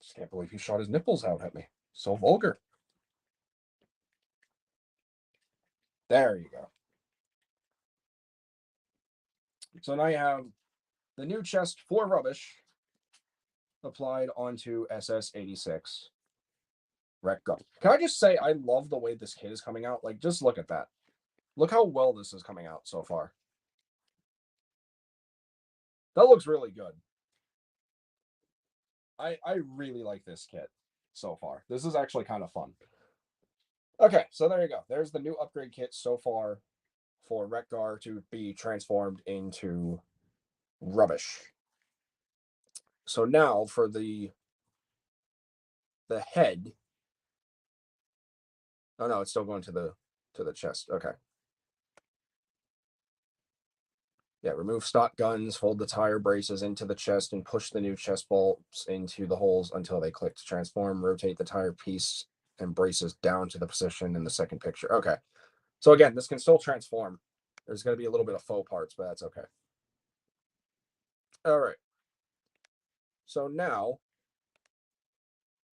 Just can't believe he shot his nipples out at me. So vulgar. There you go. So now you have the new chest for rubbish applied onto SS86 Wreck-Gar. Can I just say, I love the way this kit is coming out. Like, just look at that. Look how well this is coming out so far. That looks really good. I really like this kit so far. This is actually kind of fun. Okay, so there you go. There's the new upgrade kit so far for Wreck-Gar to be transformed into rubbish. So now for the head. Oh no, it's still going to the chest. Okay. Yeah, remove stock guns, fold the tire braces into the chest, and push the new chest bolts into the holes until they click to transform. Rotate the tire piece and braces down to the position in the second picture. Okay. So again, this can still transform. There's going to be a little bit of faux parts, but that's okay. All right. So now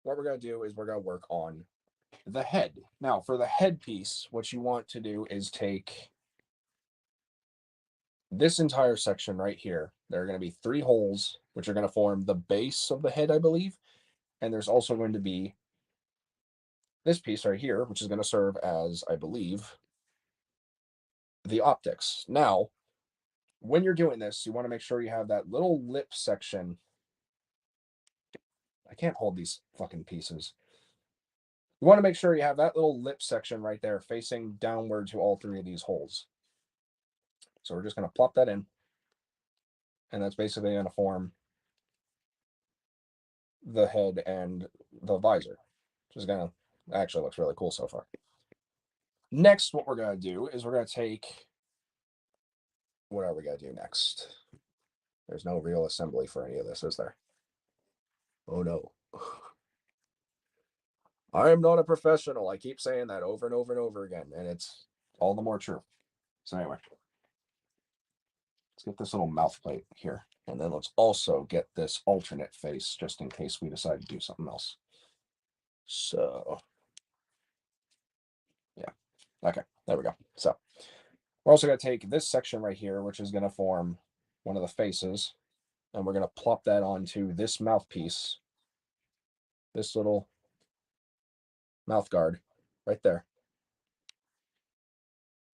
what we're going to do is we're going to work on the head. Now, for the head piece, what you want to do is take this entire section right here. There are going to be 3 holes, which are going to form the base of the head, I believe. And there's also going to be this piece right here, which is going to serve as, I believe, the optics. Now, when you're doing this, you want to make sure you have that little lip section. I can't hold these fucking pieces. You want to make sure you have that little lip section right there facing downward to all 3 of these holes. So we're just going to plop that in. And that's basically going to form the head and the visor, which is going to actually looks really cool so far. Next, what we're going to do is we're going to take, what are we going to do next? There's no real assembly for any of this, is there? Oh no. I am not a professional. I keep saying that over and over and over again, and it's all the more true. So anyway, let's get this little mouth plate here. And then let's also get this alternate face just in case we decide to do something else. So, yeah. Okay, there we go. So, we're also going to take this section right here, which is going to form one of the faces, and we're going to plop that onto this mouthpiece, this little mouth guard right there.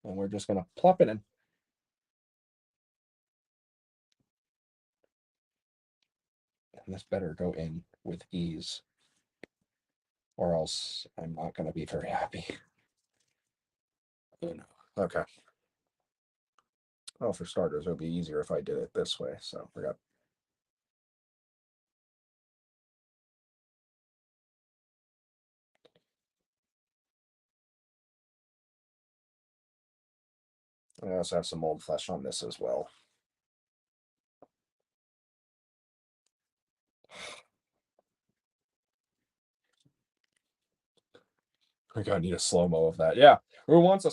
And we're just going to plop it in. And this better go in with ease, or else I'm not going to be very happy. Oh, no. Okay. Well, for starters, it would be easier if I did it this way. So we got. I also have some mold flesh on this as well. I gotta need a slow-mo of that. Yeah. Who wants a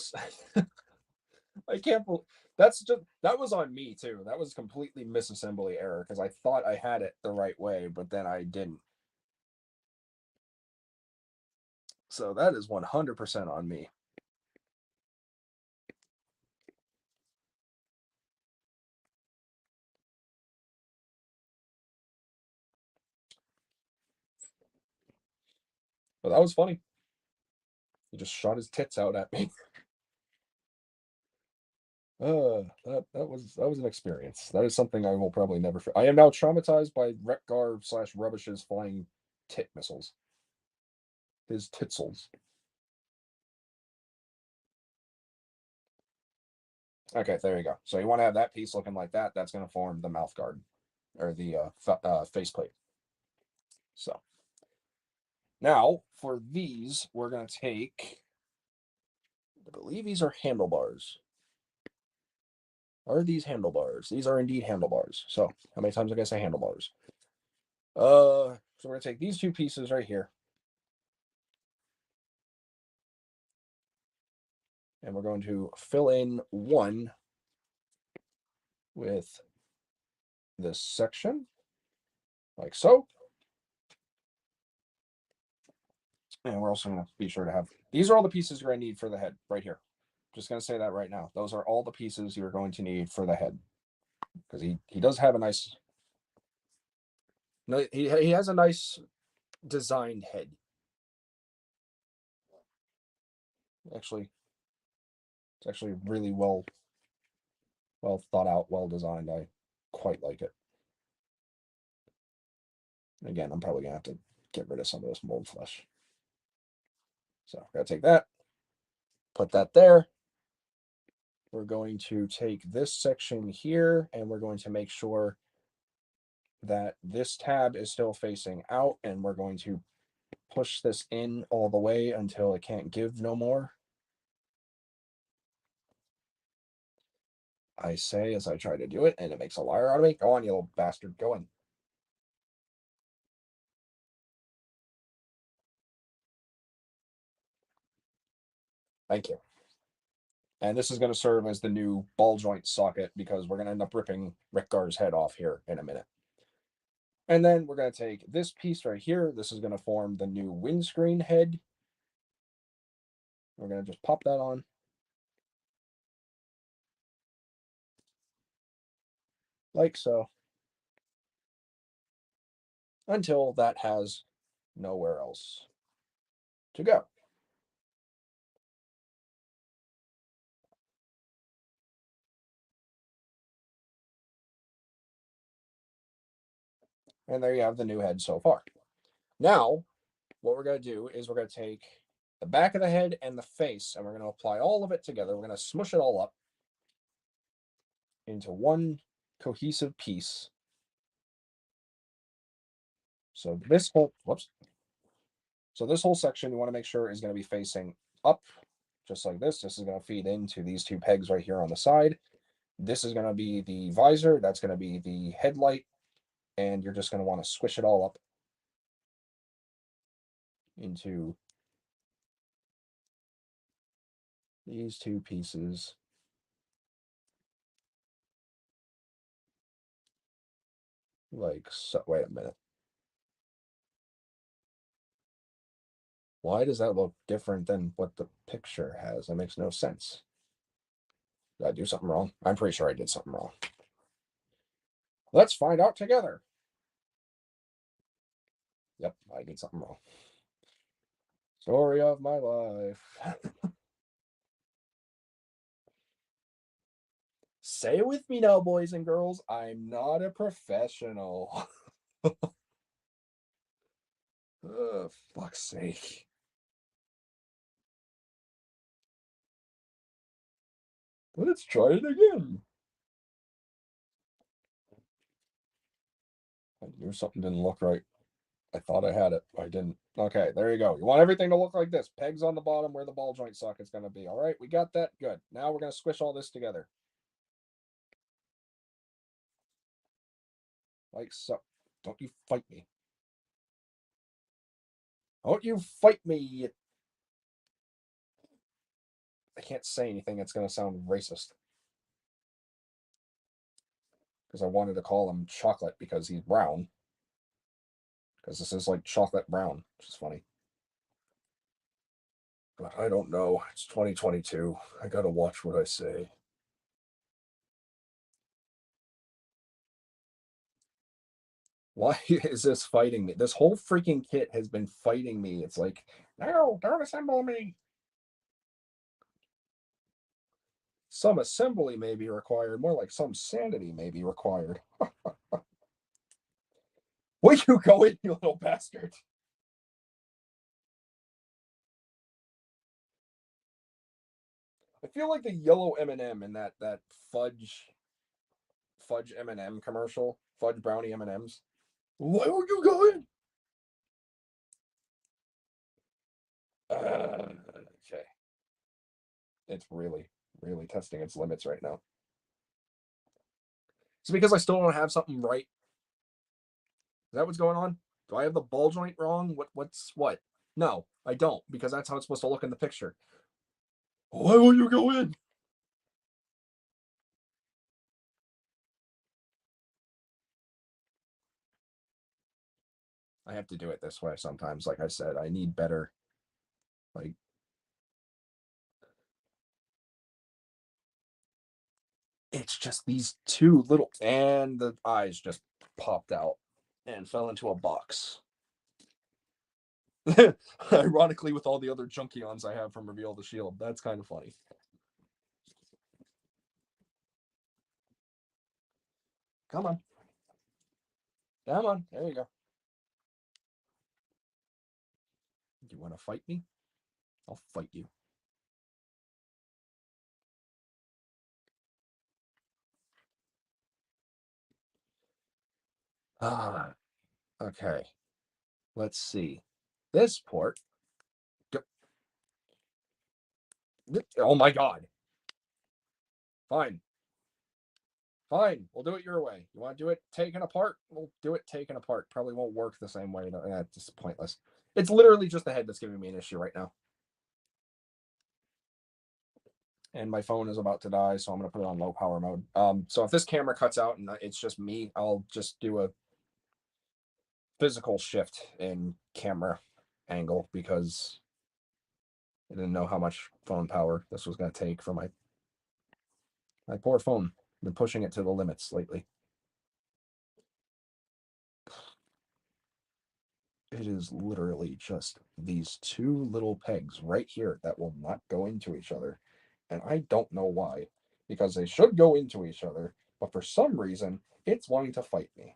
I can't believe that was on me too. That was completely misassembly error because I thought I had it the right way, but then I didn't. So that is 100% on me. But that was funny. He just shot his tits out at me. That was an experience. That is something I will probably never. I am now traumatized by Wreck-Gar / Rubbish's flying tit missiles. His titsels. Okay, there you go. So you want to have that piece looking like that. That's going to form the mouth guard or the faceplate. So now for these, we're going to take. I believe these are handlebars. Are these handlebars? These are indeed handlebars. So how many times I say handlebars? So we're going to take these 2 pieces right here. And we're going to fill in one with this section, like so. And we're also going to be sure to have, these are all the pieces you're going to need for the head right here. Just going to say that right now. Those are all the pieces you're going to need for the head. Because he does have a nice, No, he has a nice designed head. Actually, it's actually really well thought out, well designed. I quite like it. Again, I'm probably gonna have to get rid of some of this mold flesh. So gotta take that, put that there. We're going to take this section here and we're going to make sure that this tab is still facing out, and we're going to push this in all the way until it can't give no more. I say as I try to do it, and it makes a liar out of me. Go on, you little bastard. Go in. Thank you. And this is going to serve as the new ball joint socket because we're going to end up ripping Wreck-Gar's head off here in a minute. And then we're going to take this piece right here. This is going to form the new windscreen head. We're going to just pop that on. Like so. Until that has nowhere else to go. And there you have the new head so far. Now, what we're going to do is we're going to take the back of the head and the face, and we're going to apply all of it together. We're going to smush it all up into one cohesive piece. So this whole, whoops. So this whole section, you want to make sure is going to be facing up, just like this. This is going to feed into these two pegs right here on the side. This is going to be the visor. That's going to be the headlight. And you're just going to want to squish it all up into these two pieces. Like so. Wait a minute. Why does that look different than what the picture has? That makes no sense. Did I do something wrong? I'm pretty sure I did something wrong. Let's find out together. Yep, I did something wrong. Story of my life. Say it with me now, boys and girls. I'm not a professional. Oh, fuck's sake. Let's try it again. I knew something didn't look right. I thought I had it. I didn't. Okay, there you go. You want everything to look like this. Pegs on the bottom where the ball joint socket's going to be. All right, we got that. Good. Now we're going to squish all this together. Like so. Don't you fight me. Don't you fight me. I can't say anything that's going to sound racist. Because I wanted to call him chocolate because he's brown. Because this is like chocolate brown, which is funny. But I don't know. It's 2022. I got to watch what I say. Why is this fighting me? This whole freaking kit has been fighting me. It's like, no, don't assemble me. Some assembly may be required. More like some sanity may be required. Will you go in, you little bastard? I feel like the yellow M&M in that fudge M&M commercial, fudge brownie M&Ms. Why would you go in? Okay. It's really, really testing its limits right now. It's because I still don't have something right. Is that what's going on? Do I have the ball joint wrong? What's what? No, I don't, because that's how it's supposed to look in the picture. Why will you go in? I have to do it this way sometimes. Like I said, I need better, like, it's just these two little, and the eyes just popped out. and fell into a box. Ironically, with all the other Junkions I have from Reveal the Shield. That's kind of funny. Come on. Come on. There you go. You want to fight me? I'll fight you. Ah, okay. Let's see. This port. Oh my god. Fine. Fine. We'll do it your way. You want to do it taken apart? We'll do it taken apart. Probably won't work the same way. It's just pointless. It's literally just the head that's giving me an issue right now. And my phone is about to die, so I'm going to put it on low power mode. So if this camera cuts out and it's just me, I'll just do a physical shift in camera angle because I didn't know how much phone power this was going to take for my poor phone. I've been pushing it to the limits lately. It is literally just these two little pegs right here that will not go into each other. And I don't know why, because they should go into each other, but for some reason, it's wanting to fight me.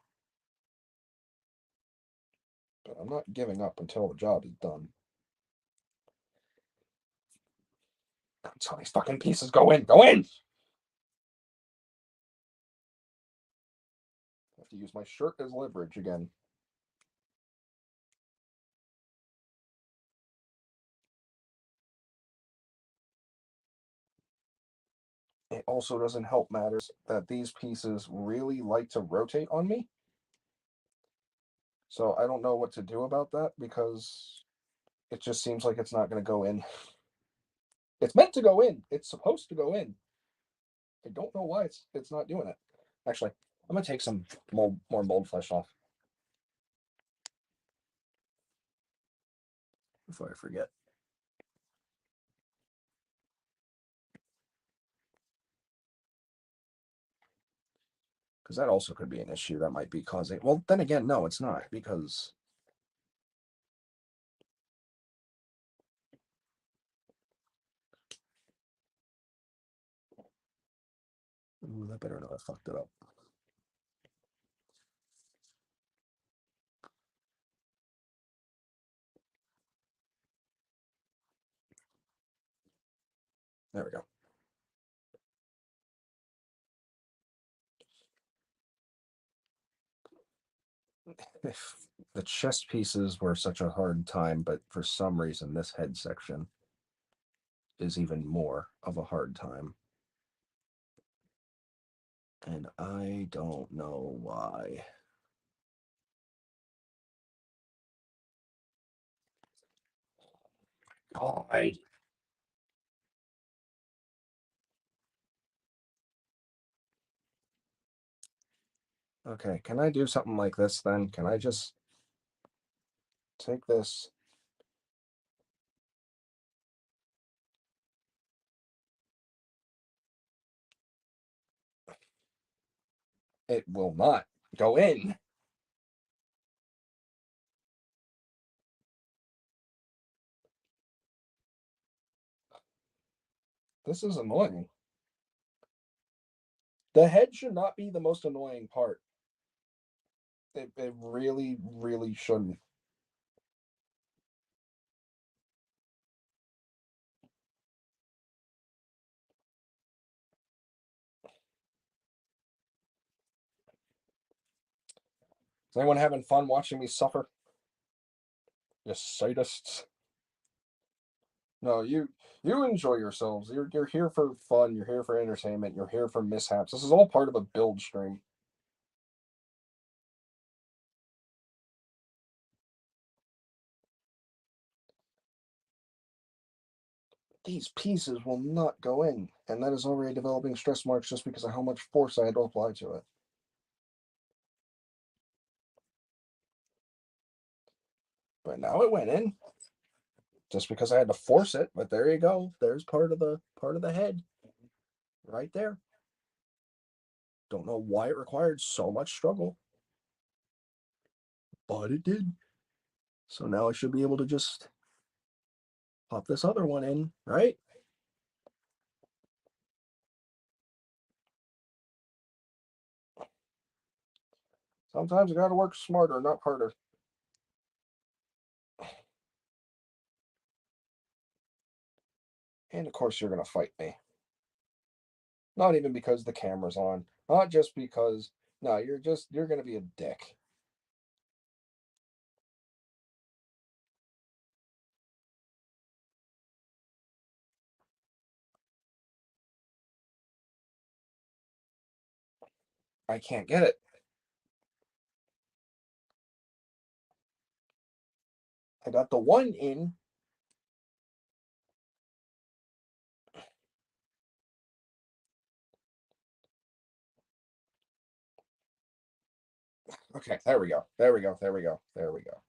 But I'm not giving up until the job is done. Until these fucking pieces go in. Go in! I have to use my shirt as leverage again. It also doesn't help matters that these pieces really like to rotate on me. So I don't know what to do about that because it just seems like it's not going to go in. It's meant to go in. It's supposed to go in. I don't know why it's not doing it. Actually, I'm gonna take some more mold flesh off before I forget. Because that also could be an issue that might be causing. Well, then again, no, it's not because. Ooh, I better know I fucked it up. There we go. If the chest pieces were such a hard time, but for some reason this head section is even more of a hard time. And I don't know why. God. Okay, can I do something like this then? Can I just take this? It will not go in. This is annoying. The head should not be the most annoying part. It really, really shouldn't. Is anyone having fun watching me suffer? You sadists. No, you enjoy yourselves. You're here for fun. You're here for entertainment. You're here for mishaps. This is all part of a build stream. These pieces will not go in, and that is already developing stress marks just because of how much force I had to apply to it. But now it went in, just because I had to force it. But there you go. There's part of the head, right there. Don't know why it required so much struggle. but it did. So now I should be able to just pop this other one in, right? Sometimes you gotta work smarter, not harder. And of course you're gonna fight me. Not even because the camera's on. Not just because. No, you're gonna be a dick. I can't get it. I got the one in. Okay, there we go. There we go. There we go. There we go.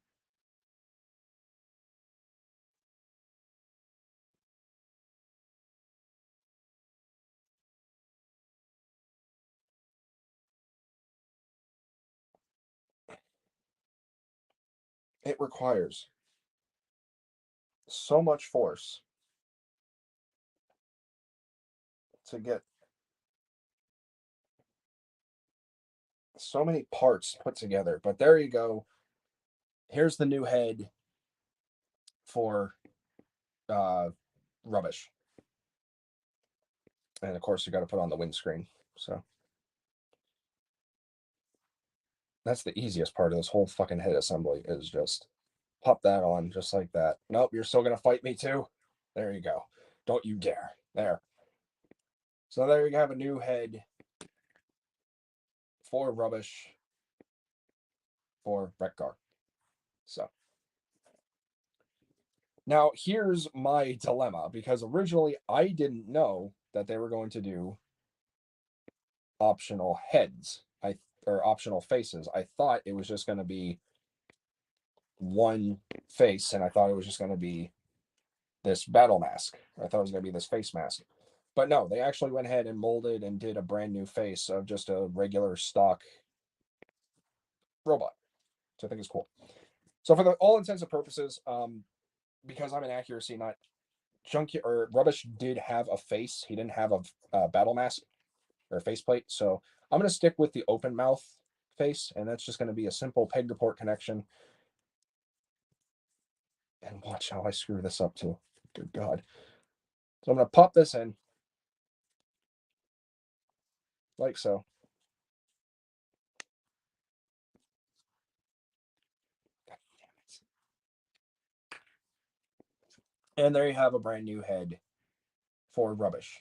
It requires so much force to get so many parts put together. But there you go. Here's the new head for uh, Rubbish. And of course, you got to put on the windscreen. So that's the easiest part of this whole fucking head assembly is just pop that on just like that. Nope, you're still going to fight me too? There you go. Don't you dare. There. So there you have a new head for Rubbish for Wreck-Gar. So now here's my dilemma because originally I didn't know that they were going to do optional heads. Or optional faces. I thought it was just going to be one face, and I thought it was just going to be this battle mask. I thought it was going to be this face mask. But no, they actually went ahead and molded and did a brand new face of just a regular stock robot. So I think it's cool. So for all intents and purposes, because I'm an accuracy nut, Junkion or Rubbish did have a face. He didn't have a battle mask or a faceplate. So I'm going to stick with the open mouth face, and that's just going to be a simple peg to port connection. And watch how I screw this up too. Good God. So I'm going to pop this in like so. And there you have a brand new head for Rubbish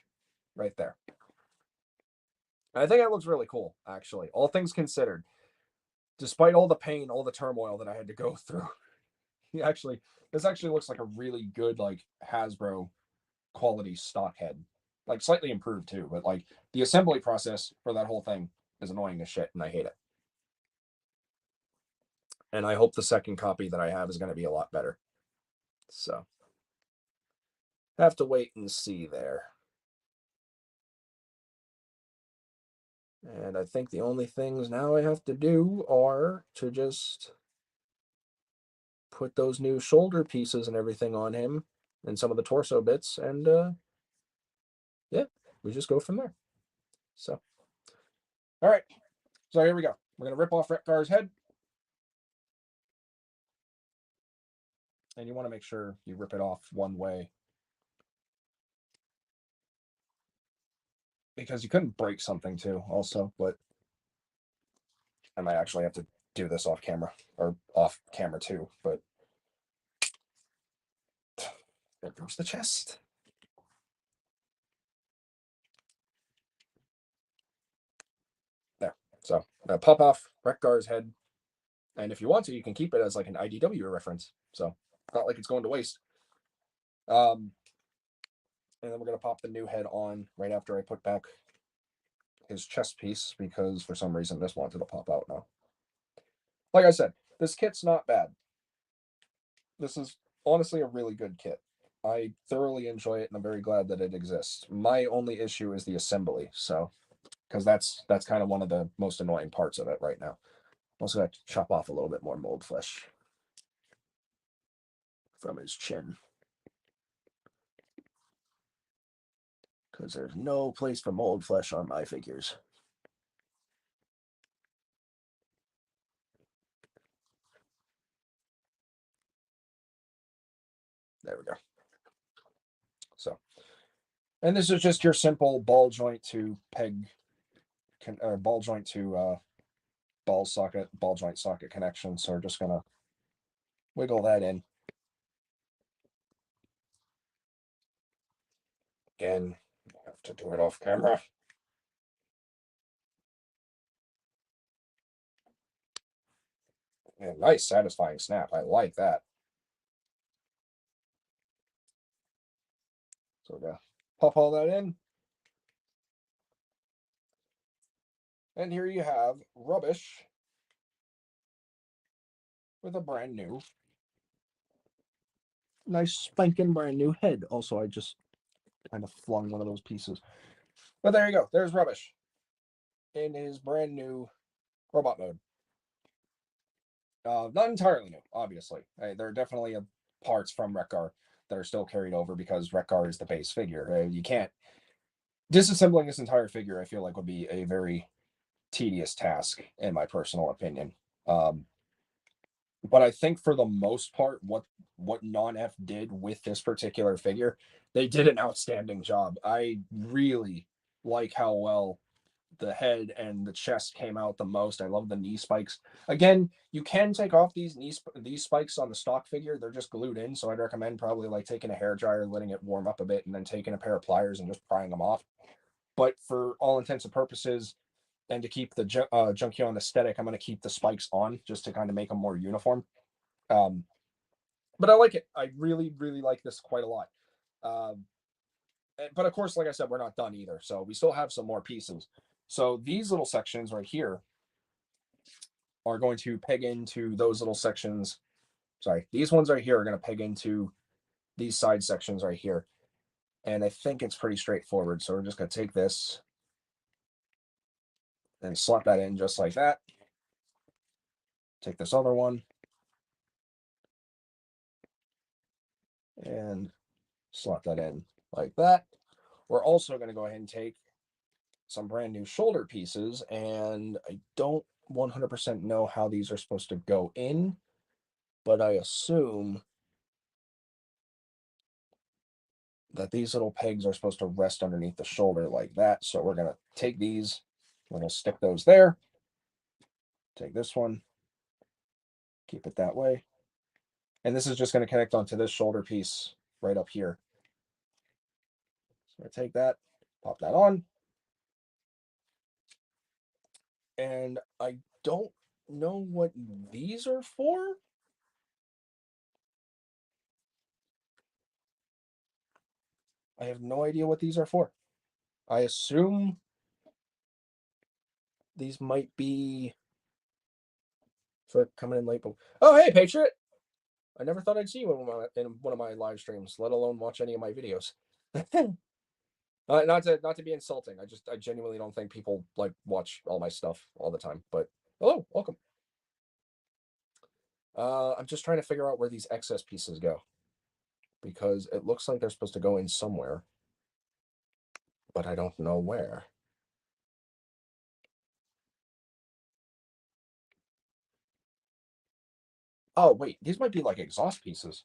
right there. I think it looks really cool, actually. All things considered, despite all the pain, all the turmoil that I had to go through, this actually looks like a really good like Hasbro quality stock head, like slightly improved too. But like the assembly process for that whole thing is annoying as shit, and I hate it. And I hope the second copy that I have is going to be a lot better. So have to wait and see there. And I think the only things now I have to do are to just put those new shoulder pieces and everything on him and some of the torso bits. And yeah, we just go from there. So, all right. So here we go. We're going to rip off Wreck-Gar's head. And you want to make sure you rip it off one way. Because you couldn't break something too, also, but I might actually have to do this off camera or off camera too, but there goes the chest. There. So pop off Wreck-Gar's head. And if you want to, you can keep it as like an IDW reference. So not like it's going to waste. And then we're going to pop the new head on right after I put back his chest piece because for some reason this wanted to pop out now. Like I said, this kit's not bad. This is honestly a really good kit. I thoroughly enjoy it and I'm very glad that it exists. My only issue is the assembly, so because that's kind of one of the most annoying parts of it right now. Also got to chop off a little bit more mold flesh from his chin. Because there's no place for mold flesh on my figures. There we go. So, and this is just your simple ball joint to peg, ball joint to ball joint socket connection. So we're just gonna wiggle that in. Again, I have to do it off camera. Yeah, nice, satisfying snap. I like that. So we're gonna pop all that in. And here you have Rubbish with a brand new, nice spanking brand new head. Also, I just kind of flung one of those pieces. But there you go. There's Rubbish in his brand new robot mode. Not entirely new, obviously. There are definitely parts from Wreck-Gar that are still carried over because Wreck-Gar is the base figure. You can't disassembling this entire figure. I feel like would be a very tedious task, in my personal opinion. But I think for the most part, what Nonnef did with this particular figure, they did an outstanding job. I really like how well the head and the chest came out the most. I love the knee spikes. Again, you can take off these these spikes on the stock figure. They're just glued in, so I'd recommend probably like taking a hair dryer, letting it warm up a bit, and then taking a pair of pliers and just prying them off. But for all intents and purposes, and to keep the Junkion aesthetic, I'm going to keep the spikes on just to kind of make them more uniform. Um, but I like it. I really, really like this quite a lot. Um, but of course, like I said, we're not done either. So we still have some more pieces. So these little sections right here are going to peg into those little sections. Sorry, these ones right here are going to peg into these side sections right here. And I think it's pretty straightforward. So we're just going to take this and slap that in just like that. Take this other one and slot that in like that. We're also going to go ahead and take some brand new shoulder pieces, and I don't 100% know how these are supposed to go in, but I assume that these little pegs are supposed to rest underneath the shoulder like that. So we're going to take these, we're going to stick those there. Take this one, keep it that way. And this is just going to connect onto this shoulder piece right up here. So I take that, pop that on. And I don't know what these are for. I have no idea what these are for. I assume these might be for coming in late. Oh, hey, Patriot! I never thought I'd see you in one of my live streams, let alone watch any of my videos. Not to be insulting. I genuinely don't think people like watch all my stuff all the time. But hello, welcome. I'm just trying to figure out where these excess pieces go because it looks like they're supposed to go in somewhere, but I don't know where. Oh, wait, these might be like exhaust pieces.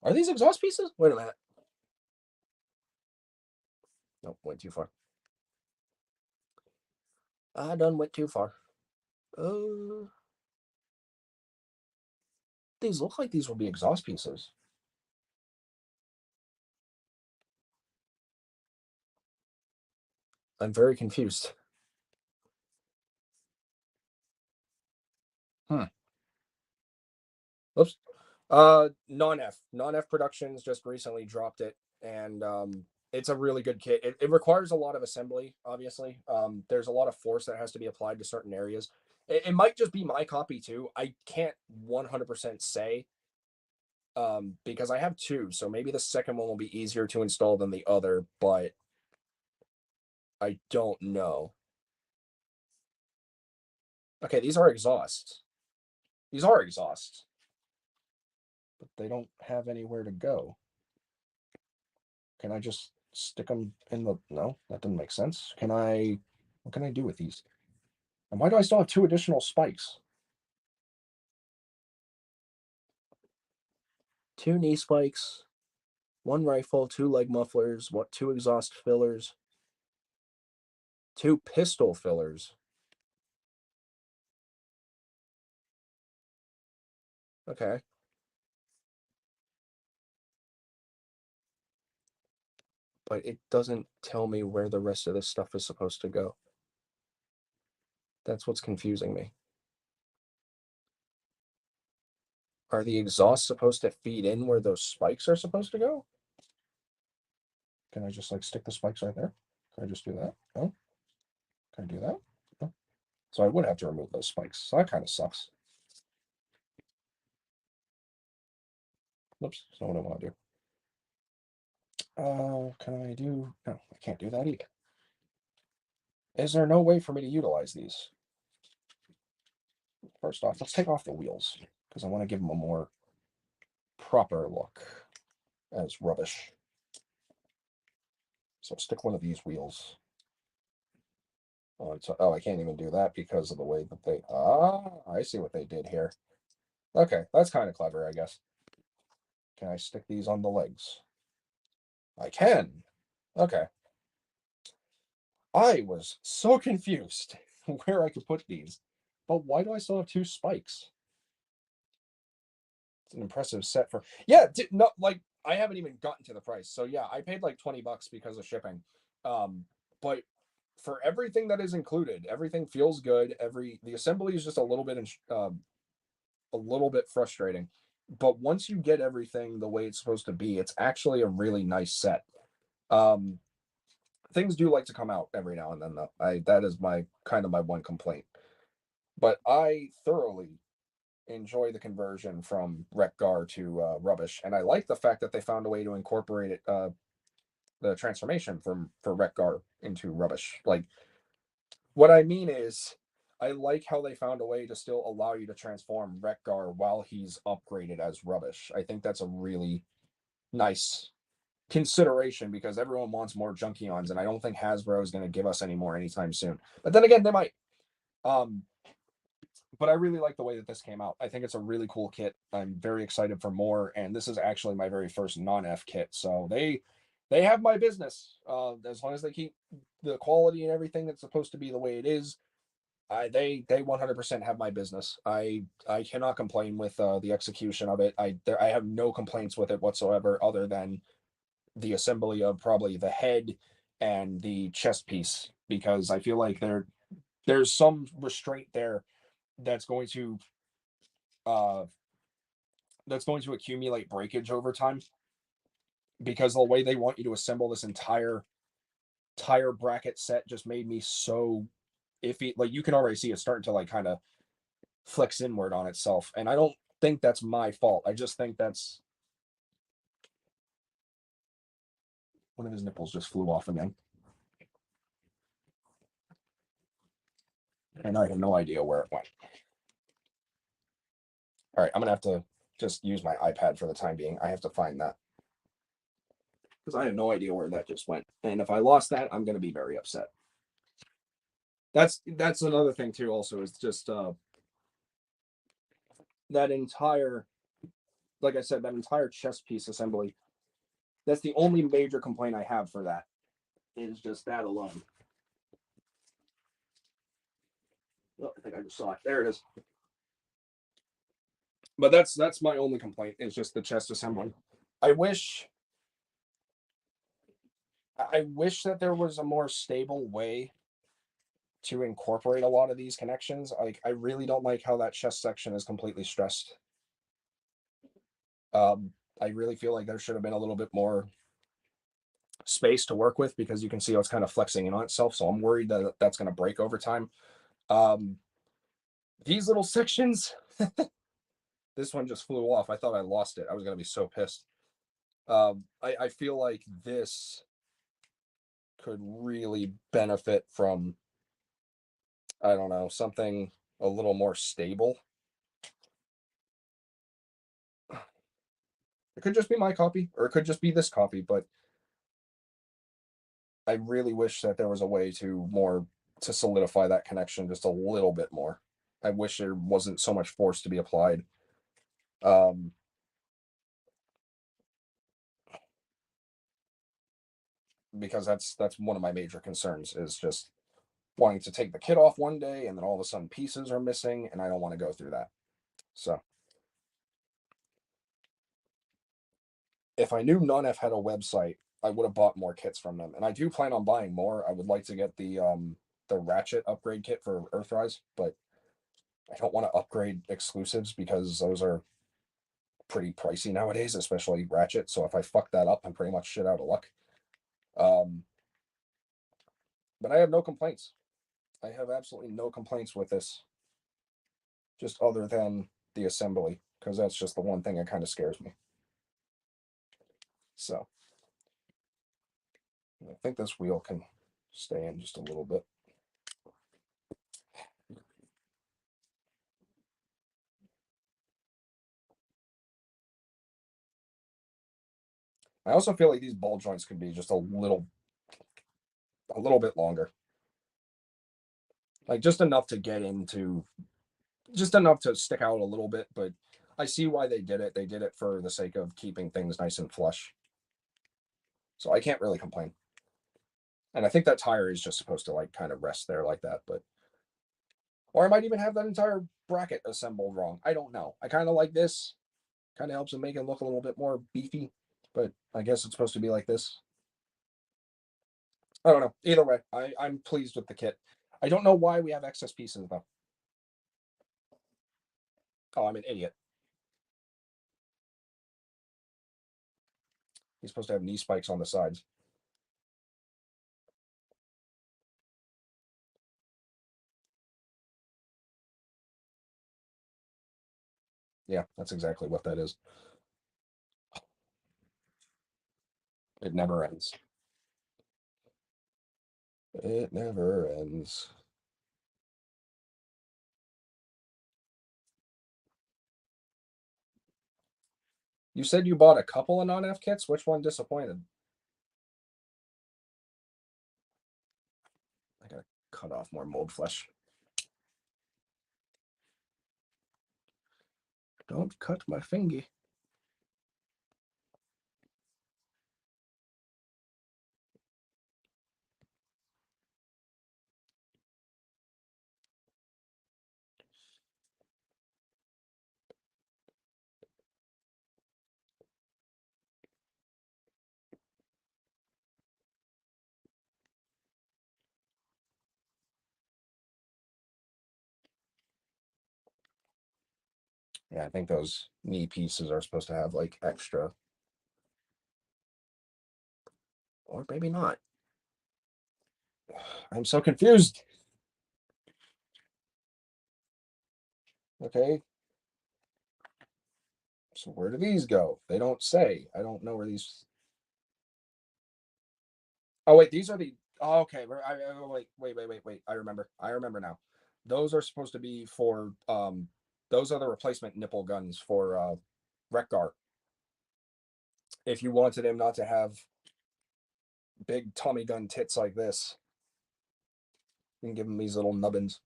Are these exhaust pieces? Wait a minute. Nope, went too far. I done went too far. These look like these will be exhaust pieces. I'm very confused. Oops. Nonnef Productions just recently dropped it, and it's a really good kit. It requires a lot of assembly, obviously. There's a lot of force that has to be applied to certain areas. It might just be my copy too. I can't 100% say because I have two, so maybe the second one will be easier to install than the other, but I don't know. Okay, these are exhausts. These are exhausts. But they don't have anywhere to go. Can I just stick them in the... No, that doesn't make sense. Can I... What can I do with these? And why do I still have 2 additional spikes? 2 knee spikes, 1 rifle, 2 leg mufflers, 2 exhaust fillers, 2 pistol fillers. Okay. But it doesn't tell me where the rest of this stuff is supposed to go. That's what's confusing me. Are the exhausts supposed to feed in where those spikes are supposed to go? Can I just like stick the spikes right there? Can I just do that? No? Can I do that? No. So I would have to remove those spikes. So that kind of sucks. Oops, that's not what I want to do. Can I do... No, I can't do that either. Is there no way for me to utilize these? First off, let's take off the wheels because I want to give them a more proper look as rubbish. So stick one of these wheels. Oh, I can't even do that because of the way that they... I see what they did here. Okay, that's kind of clever, I guess. Can I stick these on the legs? I can. Okay. I was so confused where I could put these. But why do I still have 2 spikes? It's an impressive set for... Yeah, no, like, I haven't even gotten to the price. So yeah, I paid like $20 because of shipping. But for everything that is included, everything feels good. The assembly is just a little bit frustrating. But once you get everything the way it's supposed to be, it's actually a really nice set. Um, Things do like to come out every now and then, though. That is my kind of my one complaint. But I thoroughly enjoy the conversion from Wreck-Gar to Rubbish, and I like the fact that they found a way to incorporate it, the transformation for Wreck-Gar into Rubbish. Like, what I mean is, I like how they found a way to still allow you to transform Wreck-Gar while he's upgraded as Rubbish. I think that's a really nice consideration because everyone wants more Junkions, and I don't think Hasbro is going to give us any more anytime soon. But then again, they might. Um, but I really like the way that this came out. I think it's a really cool kit. I'm very excited for more, and this is actually my very first Nonnef kit, so they have my business. As long as they keep the quality and everything that's supposed to be the way it is, they 100% have my business. I cannot complain with the execution of it. I have no complaints with it whatsoever, other than the assembly of probably the head and the chest piece, because I feel like there's some restraint there that's going to uh accumulate breakage over time, because the way they want you to assemble this entire tire bracket set just made me so iffy. Like, you can already see it starting to like kind of flex inward on itself, and I don't think that's my fault. I just think that's... One of his nipples just flew off again, and I have no idea where it went. All right, I'm gonna have to just use my iPad for the time being. I have to find that because I have no idea where that just went. And if I lost that, I'm gonna be very upset. That's another thing too. Also, is just that entire, like I said, that entire chest piece assembly. That's the only major complaint I have for that. Is just that alone. Oh, I think I just saw it. There it is. But that's my only complaint, is just the chest assembly. I wish I wish that there was a more stable way to incorporate a lot of these connections. Like, I really don't like how that chest section is completely stressed. I really feel like there should have been a little bit more space to work with, because you can see how it's kind of flexing in on itself. So I'm worried that that's going to break over time. Um, these little sections, this one just flew off. I thought I lost it. I was going to be so pissed. I feel like this could really benefit from, I don't know, something a little more stable. It could just be my copy, or it could just be this copy, but I really wish that there was a way to solidify that connection just a little bit more. I wish there wasn't so much force to be applied. Um, because that's one of my major concerns is just wanting to take the kit off one day and then all of a sudden pieces are missing and I don't want to go through that. So if I knew Nonnef had a website, I would have bought more kits from them. And I do plan on buying more. I would like to get the ratchet upgrade kit for Earthrise, but I don't want to upgrade exclusives because those are pretty pricey nowadays, especially ratchet. So if I fuck that up, I'm pretty much shit out of luck. Um, but I have no complaints. I have absolutely no complaints with this, just other than the assembly, because that's just the one thing that kind of scares me. So I think this wheel can stay in just a little bit. I also feel like these ball joints could be just a little bit longer. Like just enough to get into, just enough to stick out a little bit, but I see why they did it. They did it for the sake of keeping things nice and flush. So I can't really complain. And I think that tire is just supposed to like kind of rest there like that, but or I might even have that entire bracket assembled wrong. I don't know. I kind of like this. Kind of helps it make it look a little bit more beefy, but I guess it's supposed to be like this. I don't know. Either way, I'm pleased with the kit. I don't know why we have excess pieces though. Oh, I'm an idiot. He's supposed to have knee spikes on the sides. Yeah, that's exactly what that is. It never ends. It never ends. You said you bought a couple of non-F kits. Which one disappointed? I gotta cut off more mold flesh. Don't cut my finger. Yeah, I think those knee pieces are supposed to have like extra, or maybe not. I'm so confused. Okay, so where do these go? They don't say. I don't know where these. Oh wait, these are the. Oh, okay, wait. I remember. I remember now. Those are supposed to be for. Those are the replacement nipple guns for Wreck-Gar. If you wanted him not to have big Tommy gun tits like this, you can give him these little nubbins.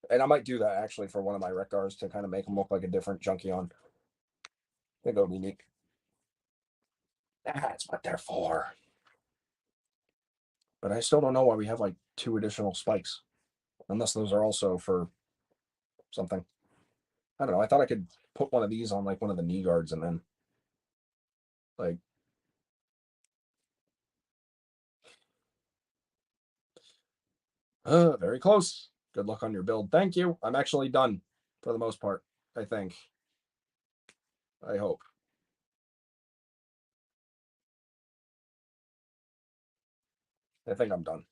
And I might do that actually for one of my Wreck-Gars to kind of make him look like a different Junkion. I think that would be neat. That's what they're for. But I still don't know why we have like 2 additional spikes. Unless those are also for something. I don't know. I thought I could put one of these on like one of the knee guards and then like very close. Good luck on your build. Thank you. I'm actually done for the most part, I think. I hope. I think I'm done.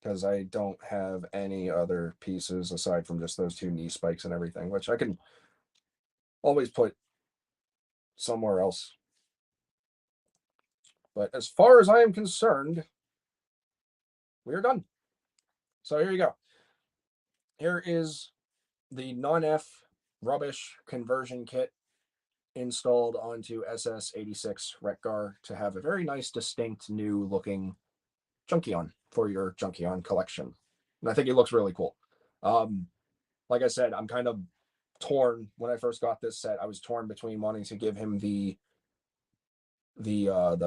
Because I don't have any other pieces aside from just those 2 knee spikes and everything, which I can always put somewhere else. But as far as I am concerned, we are done. So here you go. here is the Nonnef rubbish conversion kit installed onto SS86 Wreck-Gar to have a very nice, distinct, new looking Junkion for your Junkion collection. And I think it looks really cool. Like I said, I'm kind of torn. When I first got this set, I was torn between wanting to give him the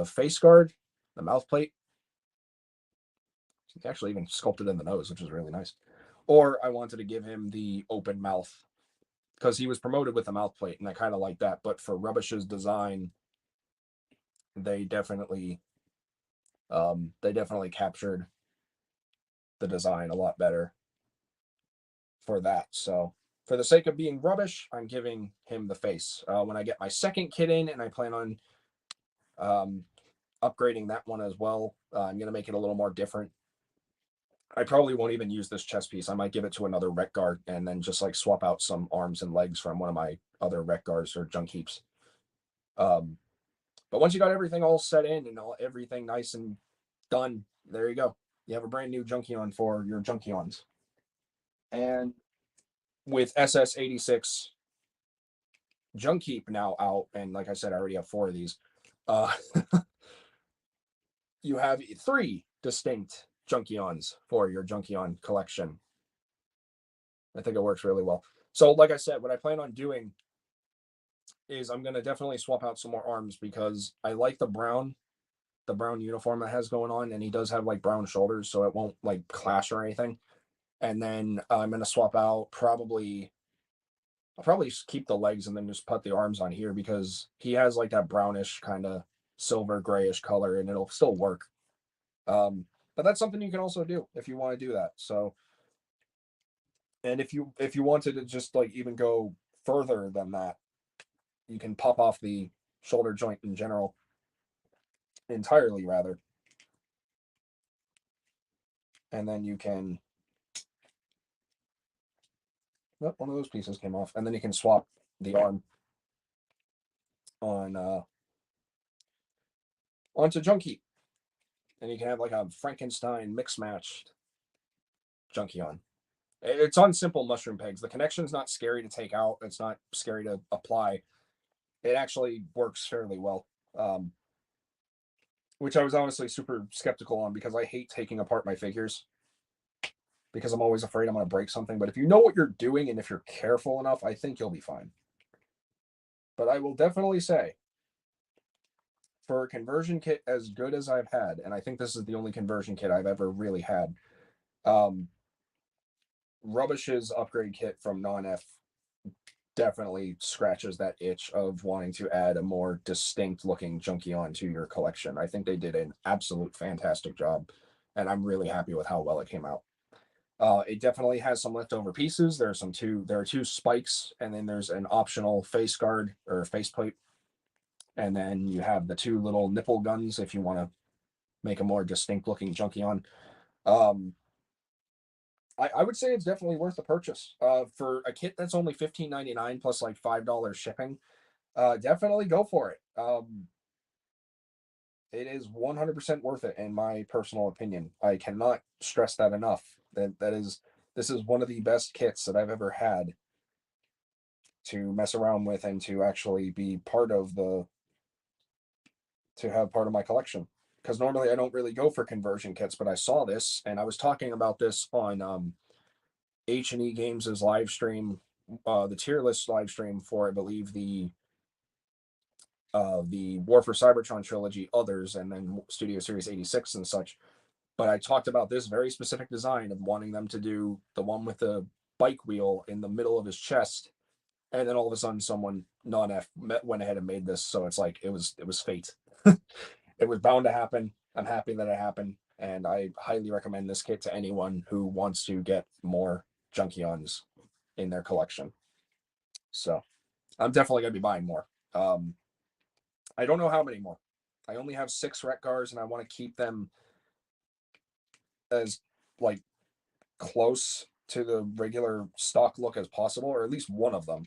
face guard, the mouth plate. He actually even sculpted in the nose, which is really nice. Or I wanted to give him the open mouth because he was promoted with the mouth plate, and I kind of like that. But for Rubbish's design, they definitely captured the design a lot better for that. So for the sake of being rubbish, I'm giving him the face. When I get my second kit in, and I plan on upgrading that one as well, I'm going to make it a little more different. I probably won't even use this chest piece. I might give it to another Wreck-Gar and then just like swap out some arms and legs from one of my other Wreck-Gars or junk heaps. But once you got everything all set in and everything nice and done, there you go. You have a brand new Junkion for your Junkions. And with SS86 Junk Heap now out, and like I said, I already have 4 of these. You have 3 distinct Junkions for your Junkion collection. I think it works really well. So, like I said, what I plan on doing is I'm going to definitely swap out some more arms because I like the brown uniform that has going on, and he does have like brown shoulders, so it won't like clash or anything. And then I'm going to swap out I'll probably keep the legs and then just put the arms on here because he has like that brownish kind of silver grayish color, and it'll still work. But that's something you can also do if you want to do that. So, and if you wanted to just like even go further than that, you can pop off the shoulder joint in general entirely, rather, and then you can. Oh, one of those pieces came off, and then you can swap the arm on onto Junkie, and you can have like a Frankenstein mix matched Junkion. It's on simple mushroom pegs. The connection's not scary to take out. It's not scary to apply. It actually works fairly well, which I was honestly super skeptical on because I hate taking apart my figures because I'm always afraid I'm going to break something. But if you know what you're doing and if you're careful enough, I think you'll be fine. But I will definitely say, for a conversion kit as good as I've had, and I think this is the only conversion kit I've ever really had, Rubbish's upgrade kit from Nonnef definitely scratches that itch of wanting to add a more distinct looking Junkion to your collection. I think they did an absolute fantastic job, and I'm really happy with how well it came out. It definitely has some leftover pieces. There are 2 spikes, and then there's an optional face guard or faceplate. And then you have the 2 little nipple guns if you want to make a more distinct looking Junkion. I would say it's definitely worth the purchase. For a kit that's only $15.99 plus like $5 shipping, definitely go for it. It is 100% worth it in my personal opinion. I cannot stress that enough. This is one of the best kits that I've ever had to mess around with and to actually be to have part of my collection. Because normally I don't really go for conversion kits, but I saw this and I was talking about this on H&E Games' live stream, the tier list live stream for I believe the War for Cybertron trilogy, others, and then Studio Series 86 and such. But I talked about this very specific design of wanting them to do the one with the bike wheel in the middle of his chest, and then all of a sudden someone non-F went ahead and made this. So it's like it was fate. It was bound to happen. I'm happy that it happened, and I highly recommend this kit to anyone who wants to get more Junkions in their collection. So I'm definitely gonna be buying more. I don't know how many more. I only have 6 Wreck-Gars, and I want to keep them as like close to the regular stock look as possible, or at least one of them.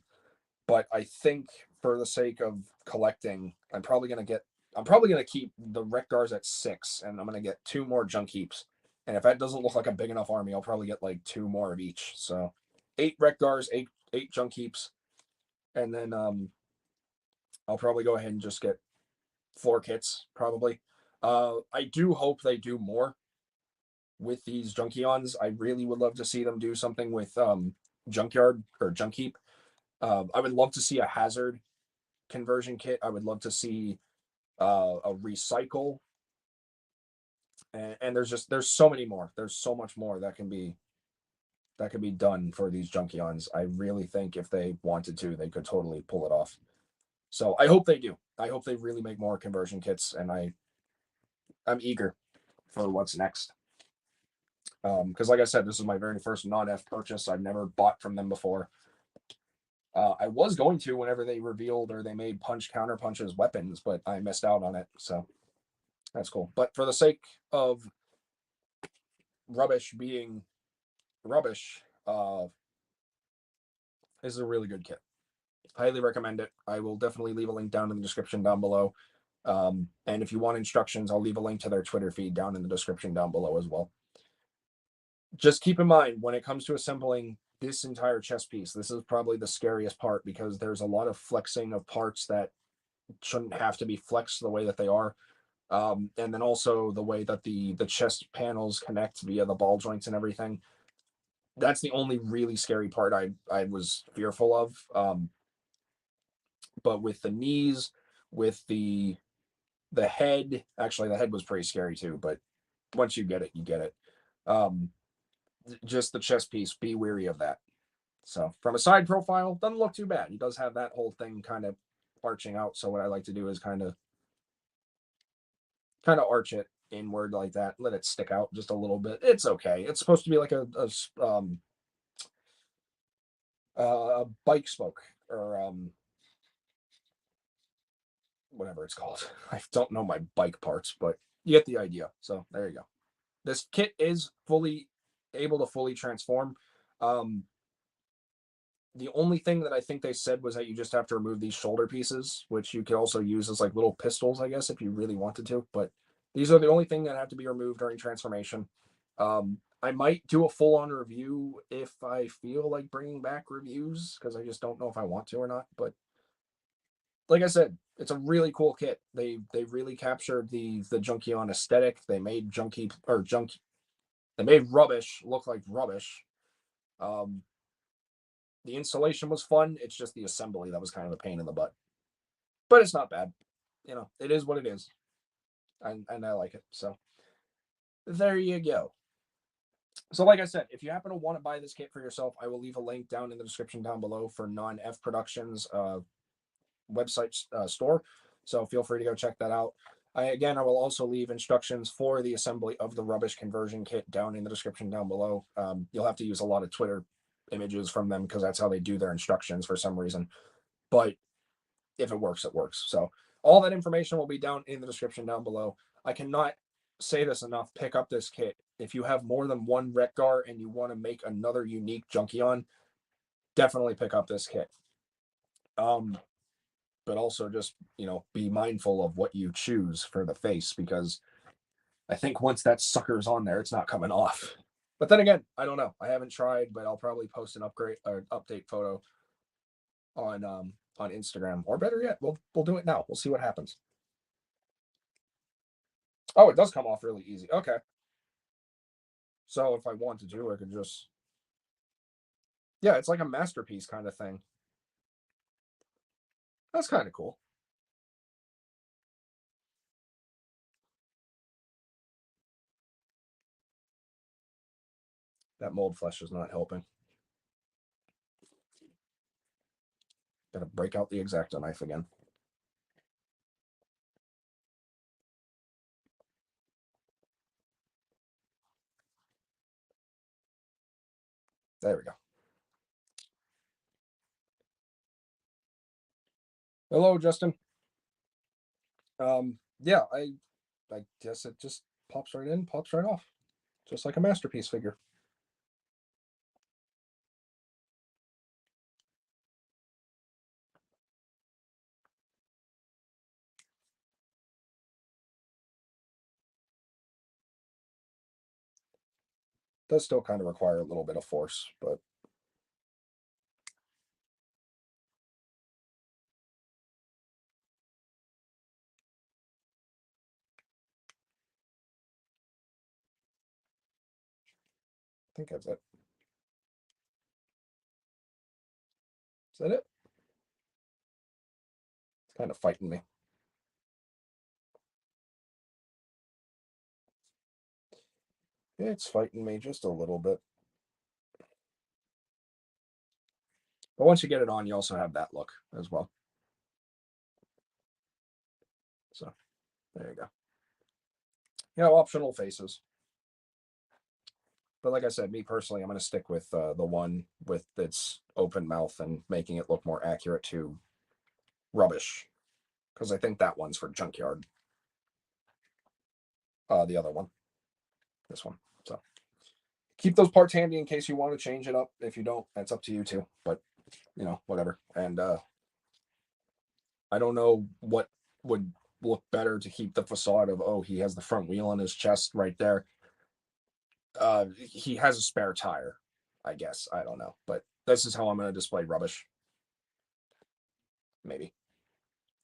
But I think for the sake of collecting, I'm probably gonna keep the Wreck-Gars at 6, and I'm gonna get 2 more junk heaps And if that doesn't look like a big enough army, I'll probably get like 2 more of each. So 8 Wreck-Gars, eight junk heaps, and then I'll probably go ahead and just get 4 kits probably. I do hope they do more with these Junkions. I really would love to see them do something with Junkyard or Junk Heap. I would love to see a hazard conversion kit. I would love to see a recycle, and there's so many more. There's so much more that can be done for these Junkions. I really think if they wanted to, they could totally pull it off. So I hope they do. I hope they really make more conversion kits, and I'm eager for what's next. Because like I said, this is my very first Nonnef purchase. I've never bought from them before. I was going to whenever they revealed or they made punch counter punches weapons, but I missed out on it. So that's cool. But for the sake of rubbish being rubbish, this is a really good kit. Highly recommend it. I will definitely leave a link down in the description down below. And if you want instructions, I'll leave a link to their Twitter feed down in the description down below as well. Just keep in mind, when it comes to assembling this entire chess piece, this is probably the scariest part because there's a lot of flexing of parts that shouldn't have to be flexed the way that they are. And then also the way that the chest panels connect via the ball joints and everything. That's the only really scary part I was fearful of. But with the knees, with the head, actually the head was pretty scary too. But once you get it, you get it. Um, just the chest piece, be wary of that. So from a side profile, doesn't look too bad. He does have that whole thing kind of arching out. So what I like to do is kind of arch it inward like that, let it stick out just a little bit. It's okay. It's supposed to be like a bike spoke or whatever it's called. I don't know my bike parts, but you get the idea. So there you go. This kit is fully able to fully transform. Um, the only thing that I think they said was that you just have to remove these shoulder pieces, which you could also use as like little pistols, I guess, if you really wanted to. But these are the only thing that have to be removed during transformation. I might do a full-on review if I feel like bringing back reviews because I just don't know if I want to or not. But like I said, it's a really cool kit. They really captured the Junkion aesthetic. They made junky or junk. They made rubbish look like rubbish. Um, the installation was fun. It's just the assembly that was kind of a pain in the butt. But it's not bad. You know, it is what it is, and I like it. So there you go. So like I said, if you happen to want to buy this kit for yourself, I will leave a link down in the description down below for Nonnef Productions website store. So feel free to go check that out. I will also leave instructions for the assembly of the rubbish conversion kit down in the description down below. You'll have to use a lot of Twitter images from them because that's how they do their instructions for some reason. But if it works, it works. So all that information will be down in the description down below. I cannot say this enough. Pick up this kit. If you have more than one Wreck-Gar and you want to make another unique Junkion, definitely pick up this kit. But also just, be mindful of what you choose for the face because I think once that sucker's on there, it's not coming off. But then again, I don't know. I haven't tried, but I'll probably post an upgrade or update photo on Instagram, or better yet, we'll do it now. We'll see what happens. Oh, it does come off really easy. Okay. So if I wanted to, I could just, yeah, it's like a masterpiece kind of thing. That's kind of cool. That mold flesh is not helping. Gotta break out the X-Acto knife again. There we go. Hello, Justin. Yeah, I guess it just pops right in, pops right off, just like a masterpiece figure. Does still kind of require a little bit of force, but I think that's it. Is that it? It's kind of fighting me. It's fighting me just a little bit. But once you get it on, you also have that look as well. So there you go. You know, optional faces. But like I said, me personally, I'm going to stick with the one with its open mouth and making it look more accurate to Rubbish, because I think that one's for Junkyard. The other one, this one. So keep those parts handy in case you want to change it up. If you don't, that's up to you too. But you know, whatever. And I don't know what would look better to keep the facade of, oh, he has the front wheel on his chest right there. He has a spare tire, I guess. I don't know, but this is how I'm going to display Rubbish. Maybe.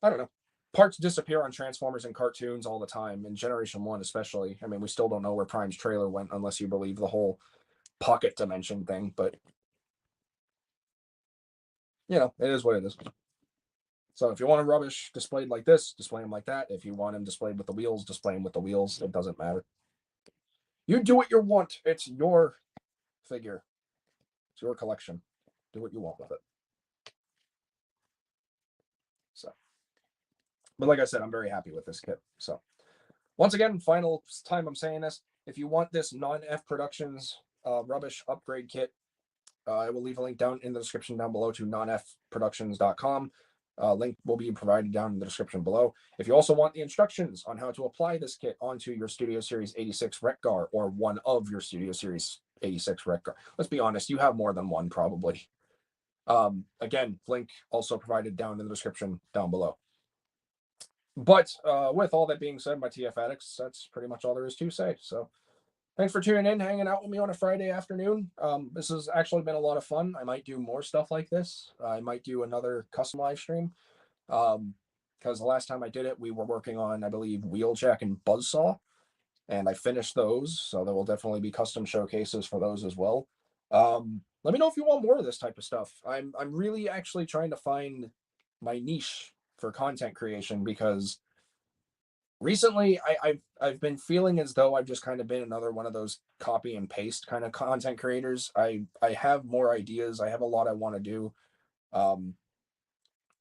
I don't know. Parts disappear on Transformers and cartoons all the time, in Generation 1 especially. I mean, we still don't know where Prime's trailer went unless you believe the whole pocket dimension thing, but you know, it is what it is. So if you want a Rubbish displayed like this, display him like that. If you want him displayed with the wheels, display him with the wheels. It doesn't matter. You do what you want. It's your figure. It's your collection. Do what you want with it. So, but like I said, I'm very happy with this kit. So, once again, final time I'm saying this. If you want this Nonnef Productions Rubbish upgrade kit, I will leave a link down in the description down below to nonnefproductions.com. Link will be provided down in the description below. If you also want the instructions on how to apply this kit onto your Studio Series 86 Wreck-Gar or one of your Studio Series 86 Wreck-Gar, let's be honest, you have more than one probably. Again, link also provided down in the description down below. But with all that being said, my TF addicts, that's pretty much all there is to say. So thanks for tuning in, hanging out with me on a Friday afternoon. This has actually been a lot of fun. I might do more stuff like this. I might do another custom live stream. Because the last time I did it, we were working on, I believe, Wheeljack and Buzzsaw, and I finished those. So there will definitely be custom showcases for those as well. Let me know if you want more of this type of stuff. I'm really actually trying to find my niche for content creation, because recently I've been feeling as though I've just kind of been another one of those copy and paste kind of content creators. I have more ideas. I have a lot I want to do. Um,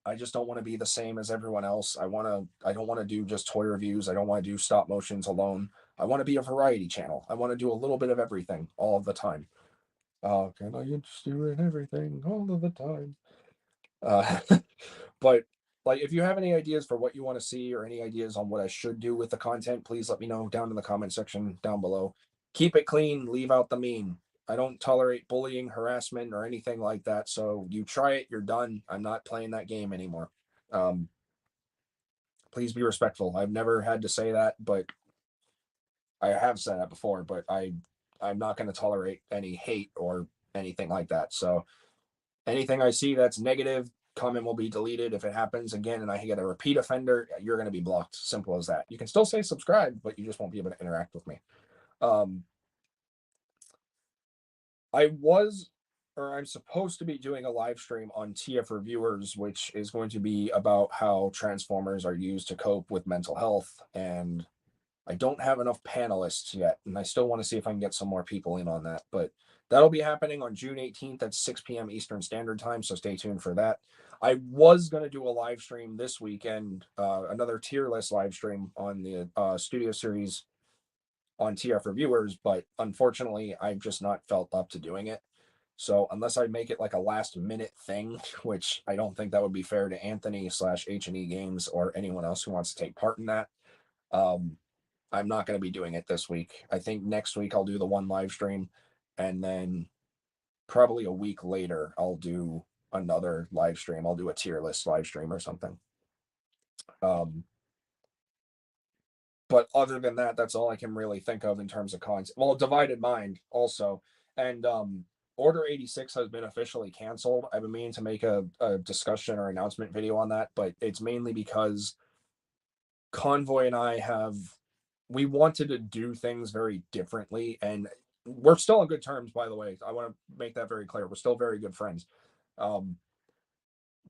I just don't want to be the same as everyone else. I don't want to do just toy reviews. I don't want to do stop motions alone. I want to be a variety channel. I want to do a little bit of everything all of the time. Can I interest you in everything all of the time? Uh, but like, if you have any ideas for what you want to see or any ideas on what I should do with the content, please let me know down in the comment section down below. Keep it clean, leave out the mean. I don't tolerate bullying, harassment, or anything like that. So you try it, you're done. I'm not playing that game anymore. Um, please be respectful. I've never had to say that, but I have said that before. But I'm not going to tolerate any hate or anything like that. So anything I see that's negative, comment will be deleted. If it happens again and I get a repeat offender, you're going to be blocked. Simple as that. You can still say subscribe, but you just won't be able to interact with me. Um, I was, or I'm supposed to be doing a live stream on TF Reviewers, which is going to be about how Transformers are used to cope with mental health. And I don't have enough panelists yet, and I still want to see if I can get some more people in on that. But that'll be happening on June 18th at 6 p.m. Eastern Standard Time, so stay tuned for that. I was going to do a live stream this weekend, another tier list live stream on the Studio Series on TF Reviewers, but unfortunately, I've just not felt up to doing it. So unless I make it like a last minute thing, which I don't think that would be fair to Anthony / H&E Games or anyone else who wants to take part in that, um, I'm not going to be doing it this week. I think next week I'll do the one live stream, and then probably a week later I'll do another live stream. I'll do a tier list live stream or something. Um, but other than that, that's all I can really think of in terms of cons. Well, Divided Mind also, and Order 86 has been officially canceled. I've been meaning to make a discussion or announcement video on that, but it's mainly because Convoy and I we wanted to do things very differently, and we're still on good terms, by the way. I want to make that very clear. We're still very good friends. Um,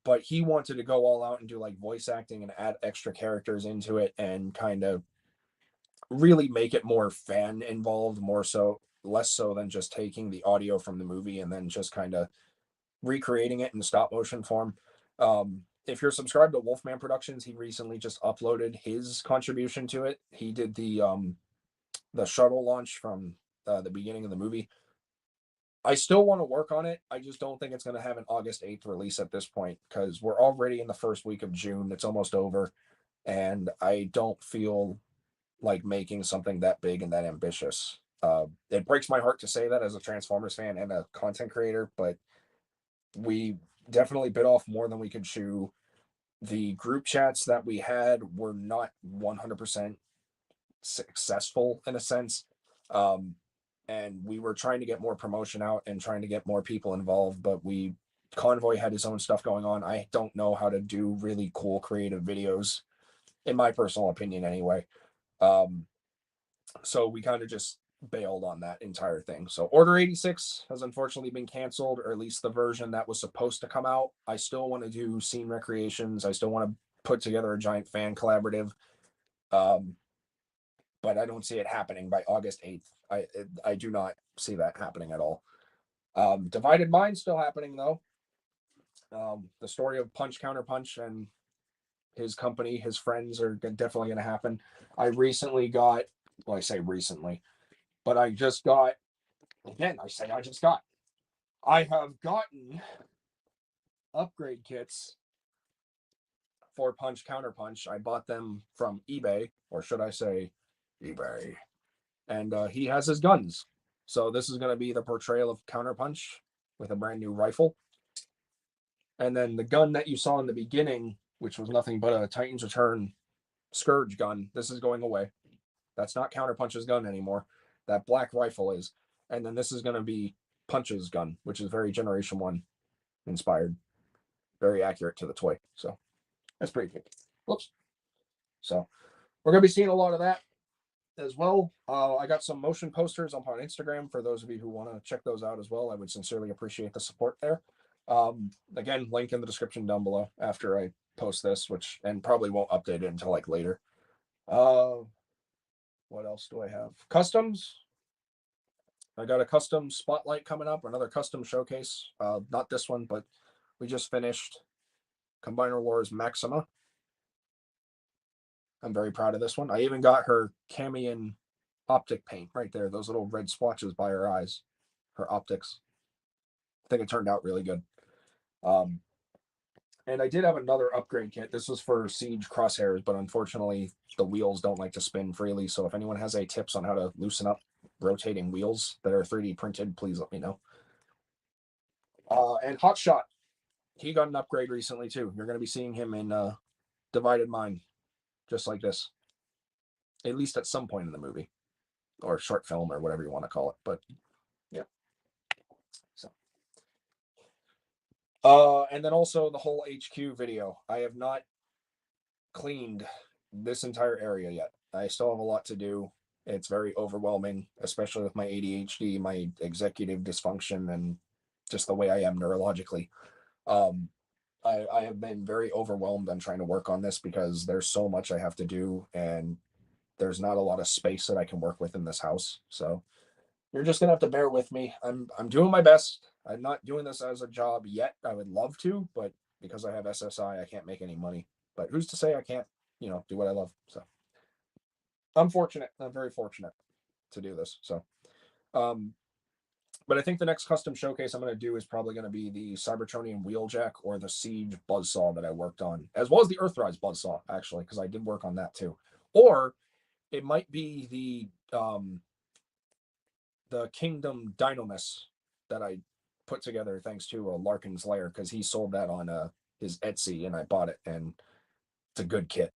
but he wanted to go all out and do like voice acting and add extra characters into it and kind of really make it more fan involved, more so, less so than just taking the audio from the movie and then just kind of recreating it in stop motion form. If you're subscribed to Wolfman Productions, he recently just uploaded his contribution to it. He did the shuttle launch from the beginning of the movie. I still want to work on it. I just don't think it's going to have an August 8th release at this point because we're already in the first week of June. It's almost over. And I don't feel like making something that big and that ambitious. It breaks my heart to say that as a Transformers fan and a content creator, but we definitely bit off more than we could chew. The group chats that we had were not 100% successful in a sense. And we were trying to get more promotion out and trying to get more people involved, but Convoy had his own stuff going on. I don't know how to do really cool creative videos, in my personal opinion anyway. So we kind of just bailed on that entire thing. So Order 86 has unfortunately been canceled, or at least the version that was supposed to come out. I still want to do scene recreations. I still want to put together a giant fan collaborative. But I don't see it happening by August 8th. I do not see that happening at all. Divided Mind still happening though. The story of Punch Counter Punch and his company, his friends are definitely going to happen. I recently got, well, I say recently, but I just got, again, I say I just got, I have gotten upgrade kits for Punch Counter Punch. I bought them from eBay, or should I say eBay. And he has his guns. So this is going to be the portrayal of Counter Punch with a brand new rifle. And then the gun that you saw in the beginning, which was nothing but a Titan's Return Scourge gun, this is going away. That's not Counter Punch's gun anymore. That black rifle is. And then this is going to be Punch's gun, which is very Generation 1 inspired. Very accurate to the toy. So that's pretty good. Whoops. So we're going to be seeing a lot of that as well. I got some motion posters up on Instagram for those of you who want to check those out as well. I would sincerely appreciate the support there. Again, link in the description down below after I post this, and probably won't update it until like later. What else do I have? Customs. I got a custom spotlight coming up, another custom showcase. Not this one, but we just finished Combiner Wars Maxima. I'm very proud of this one. I even got her Camion optic paint right there. Those little red splotches by her eyes, her optics. I think it turned out really good. And I did have another upgrade kit. This was for Siege crosshairs, but unfortunately the wheels don't like to spin freely. So if anyone has any tips on how to loosen up rotating wheels that are 3D printed, please let me know. And Hotshot, he got an upgrade recently too. You're going to be seeing him in Divided Mind, just like this. At least at some point in the movie, or short film, or whatever you want to call it. But yeah. So. And then also the whole HQ video. I have not cleaned this entire area yet. I still have a lot to do. It's very overwhelming, especially with my ADHD, my executive dysfunction, and just the way I am neurologically. I have been very overwhelmed on trying to work on this because there's so much I have to do, and there's not a lot of space that I can work with in this house. So you're just gonna have to bear with me. I'm doing my best. I'm not doing this as a job yet. I would love to, but because I have SSI, I can't make any money. But who's to say I can't, do what I love? So I'm fortunate. I'm very fortunate to do this. So, but I think the next custom showcase I'm going to do is probably going to be the Cybertronian Wheeljack or the Siege Buzzsaw that I worked on, as well as the Earthrise Buzzsaw, actually, because I did work on that too. Or it might be the Kingdom Dynamis that I put together thanks to Larkin's Lair, because he sold that on his Etsy and I bought it, and It's a good kit.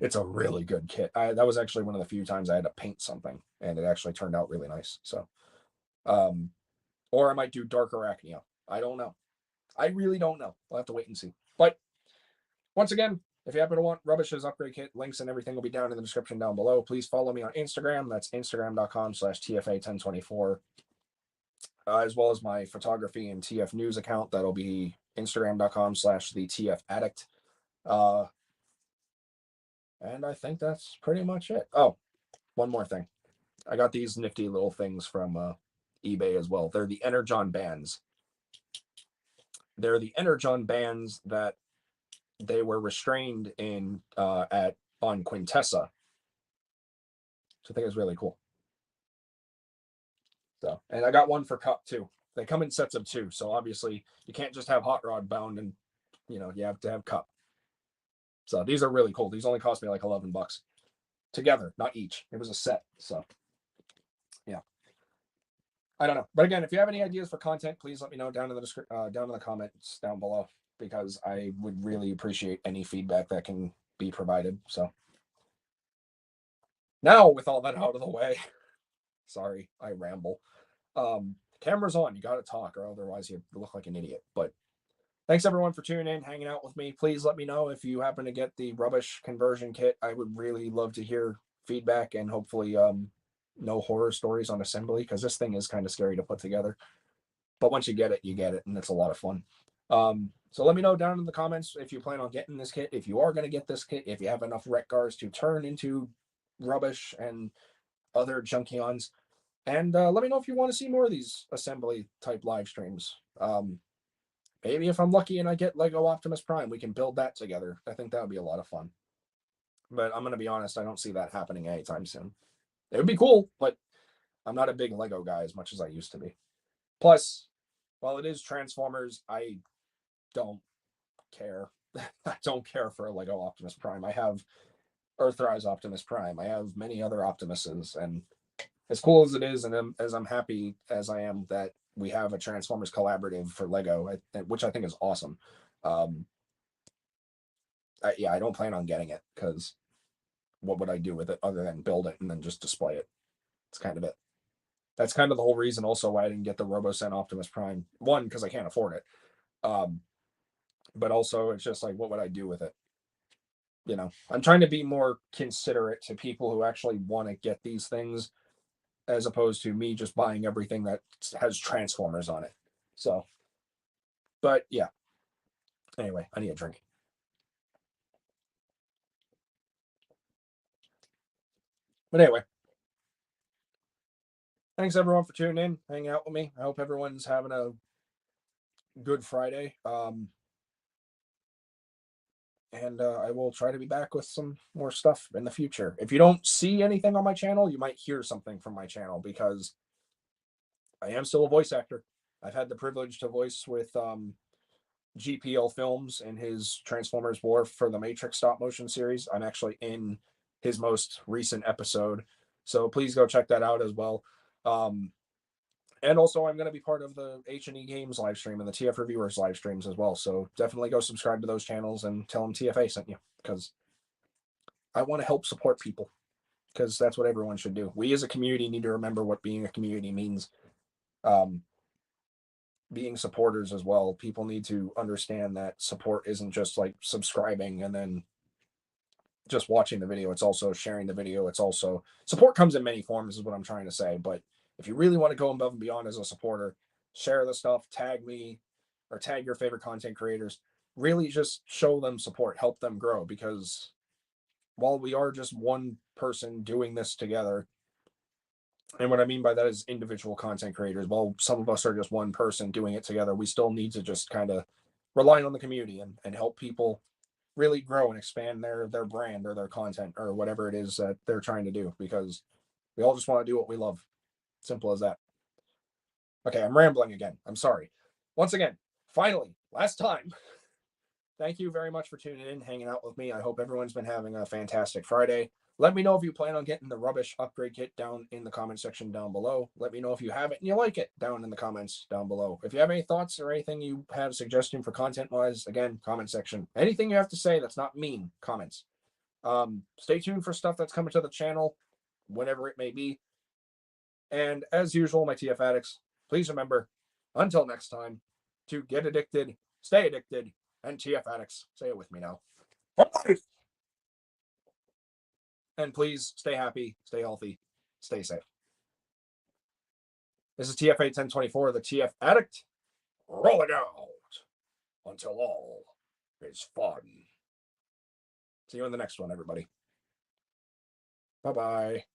It's a really good kit. That was actually one of the few times I had to paint something, and it actually turned out really nice. So, um, or I might do Dark Arachnia. I don't know. I really don't know. We'll have to wait and see. But once again, if you happen to want Rubbish's upgrade kit, links and everything will be down in the description down below. Please follow me on Instagram. That's instagram.com/TFA1024. As well as my photography and TF news account. That'll be instagram.com/the TF addict. And I think that's pretty much it. Oh, one more thing. I got these nifty little things from eBay as well. They're the Energon bands. They're the Energon bands that they were restrained in on Quintessa. So I think it's really cool. So, and I got one for Cup too. They come in sets of 2, so obviously you can't just have Hot Rod bound, and you have to have Cup. So these are really cool. These only cost me like $11 together, not each. It was a set. So yeah, I don't know. But again, if you have any ideas for content, please let me know down in the comments down below, because I would really appreciate any feedback that can be provided. So now, with all that out of the way, sorry, I ramble. Camera's on. You got to talk, or otherwise you look like an idiot. But thanks everyone for tuning in, hanging out with me. Please let me know if you happen to get the Rubbish conversion kit. I would really love to hear feedback, and hopefully no horror stories on assembly, because this thing is kind of scary to put together. But once you get it, and it's a lot of fun. So let me know down in the comments if you plan on getting this kit, if you are going to get this kit, if you have enough Wreck-Gars to turn into Rubbish and other Junkions. And let me know if you want to see more of these assembly type live streams. Maybe if I'm lucky and I get Lego Optimus Prime, we can build that together. I think that would be a lot of fun. But I'm going to be honest, I don't see that happening anytime soon. It would be cool, but I'm not a big Lego guy as much as I used to be. Plus, while it is Transformers, I don't care. I don't care for a Lego Optimus Prime. I have Earthrise Optimus Prime. I have many other Optimuses, and as cool as it is, and as I'm happy as I am that we have a Transformers collaborative for Lego, which I think is awesome. I don't plan on getting it, because what would I do with it other than build it and then just display it? It's kind of it. That's kind of the whole reason also why I didn't get the RoboSen Optimus Prime. One, because I can't afford it. But also it's just like, what would I do with it? I'm trying to be more considerate to people who actually want to get these things, as opposed to me just buying everything that has Transformers on it. So, but yeah. Anyway, I need a drink. But anyway, thanks everyone for tuning in, hanging out with me. I hope everyone's having a good Friday. And I will try to be back with some more stuff in the future. If you don't see anything on my channel, you might hear something from my channel, because I am still a voice actor. I've had the privilege to voice with GPL Films in his Transformers War for the Matrix stop motion series. I'm actually in his most recent episode, so please go check that out as well. And also, I'm going to be part of the H&E Games live stream and the TF Reviewers live streams as well. So definitely go subscribe to those channels and tell them TFA sent you, because I want to help support people, because that's what everyone should do. We as a community need to remember what being a community means. Being supporters as well. People need to understand that support isn't just like subscribing and then just watching the video. It's also sharing the video. It's also, support comes in many forms, is what I'm trying to say. But if you really want to go above and beyond as a supporter, share the stuff, tag me, or tag your favorite content creators. Really just show them support, help them grow, because while we are just one person doing this together, and what I mean by that is individual content creators, while some of us are just one person doing it together, we still need to just kind of rely on the community and help people really grow and expand their brand or their content or whatever it is that they're trying to do, because we all just want to do what we love. Simple as that. Okay, I'm rambling again. I'm sorry. Once again, finally, last time, thank you very much for tuning in, hanging out with me. I hope everyone's been having a fantastic Friday. Let me know if you plan on getting the rubbish upgrade kit down in the comment section down below. Let me know if you have it and you like it down in the comments down below. If you have any thoughts or anything you have a suggestion for content-wise, again, comment section. Anything you have to say that's not mean, comments. Stay tuned for stuff that's coming to the channel, whenever it may be. And as usual, my TF addicts, please remember, until next time, to get addicted, stay addicted, and TF addicts, say it with me now. And please stay happy, stay healthy, stay safe. This is TF 1024, the TF addict, rolling out until all is fun. See you in the next one, everybody. Bye-bye.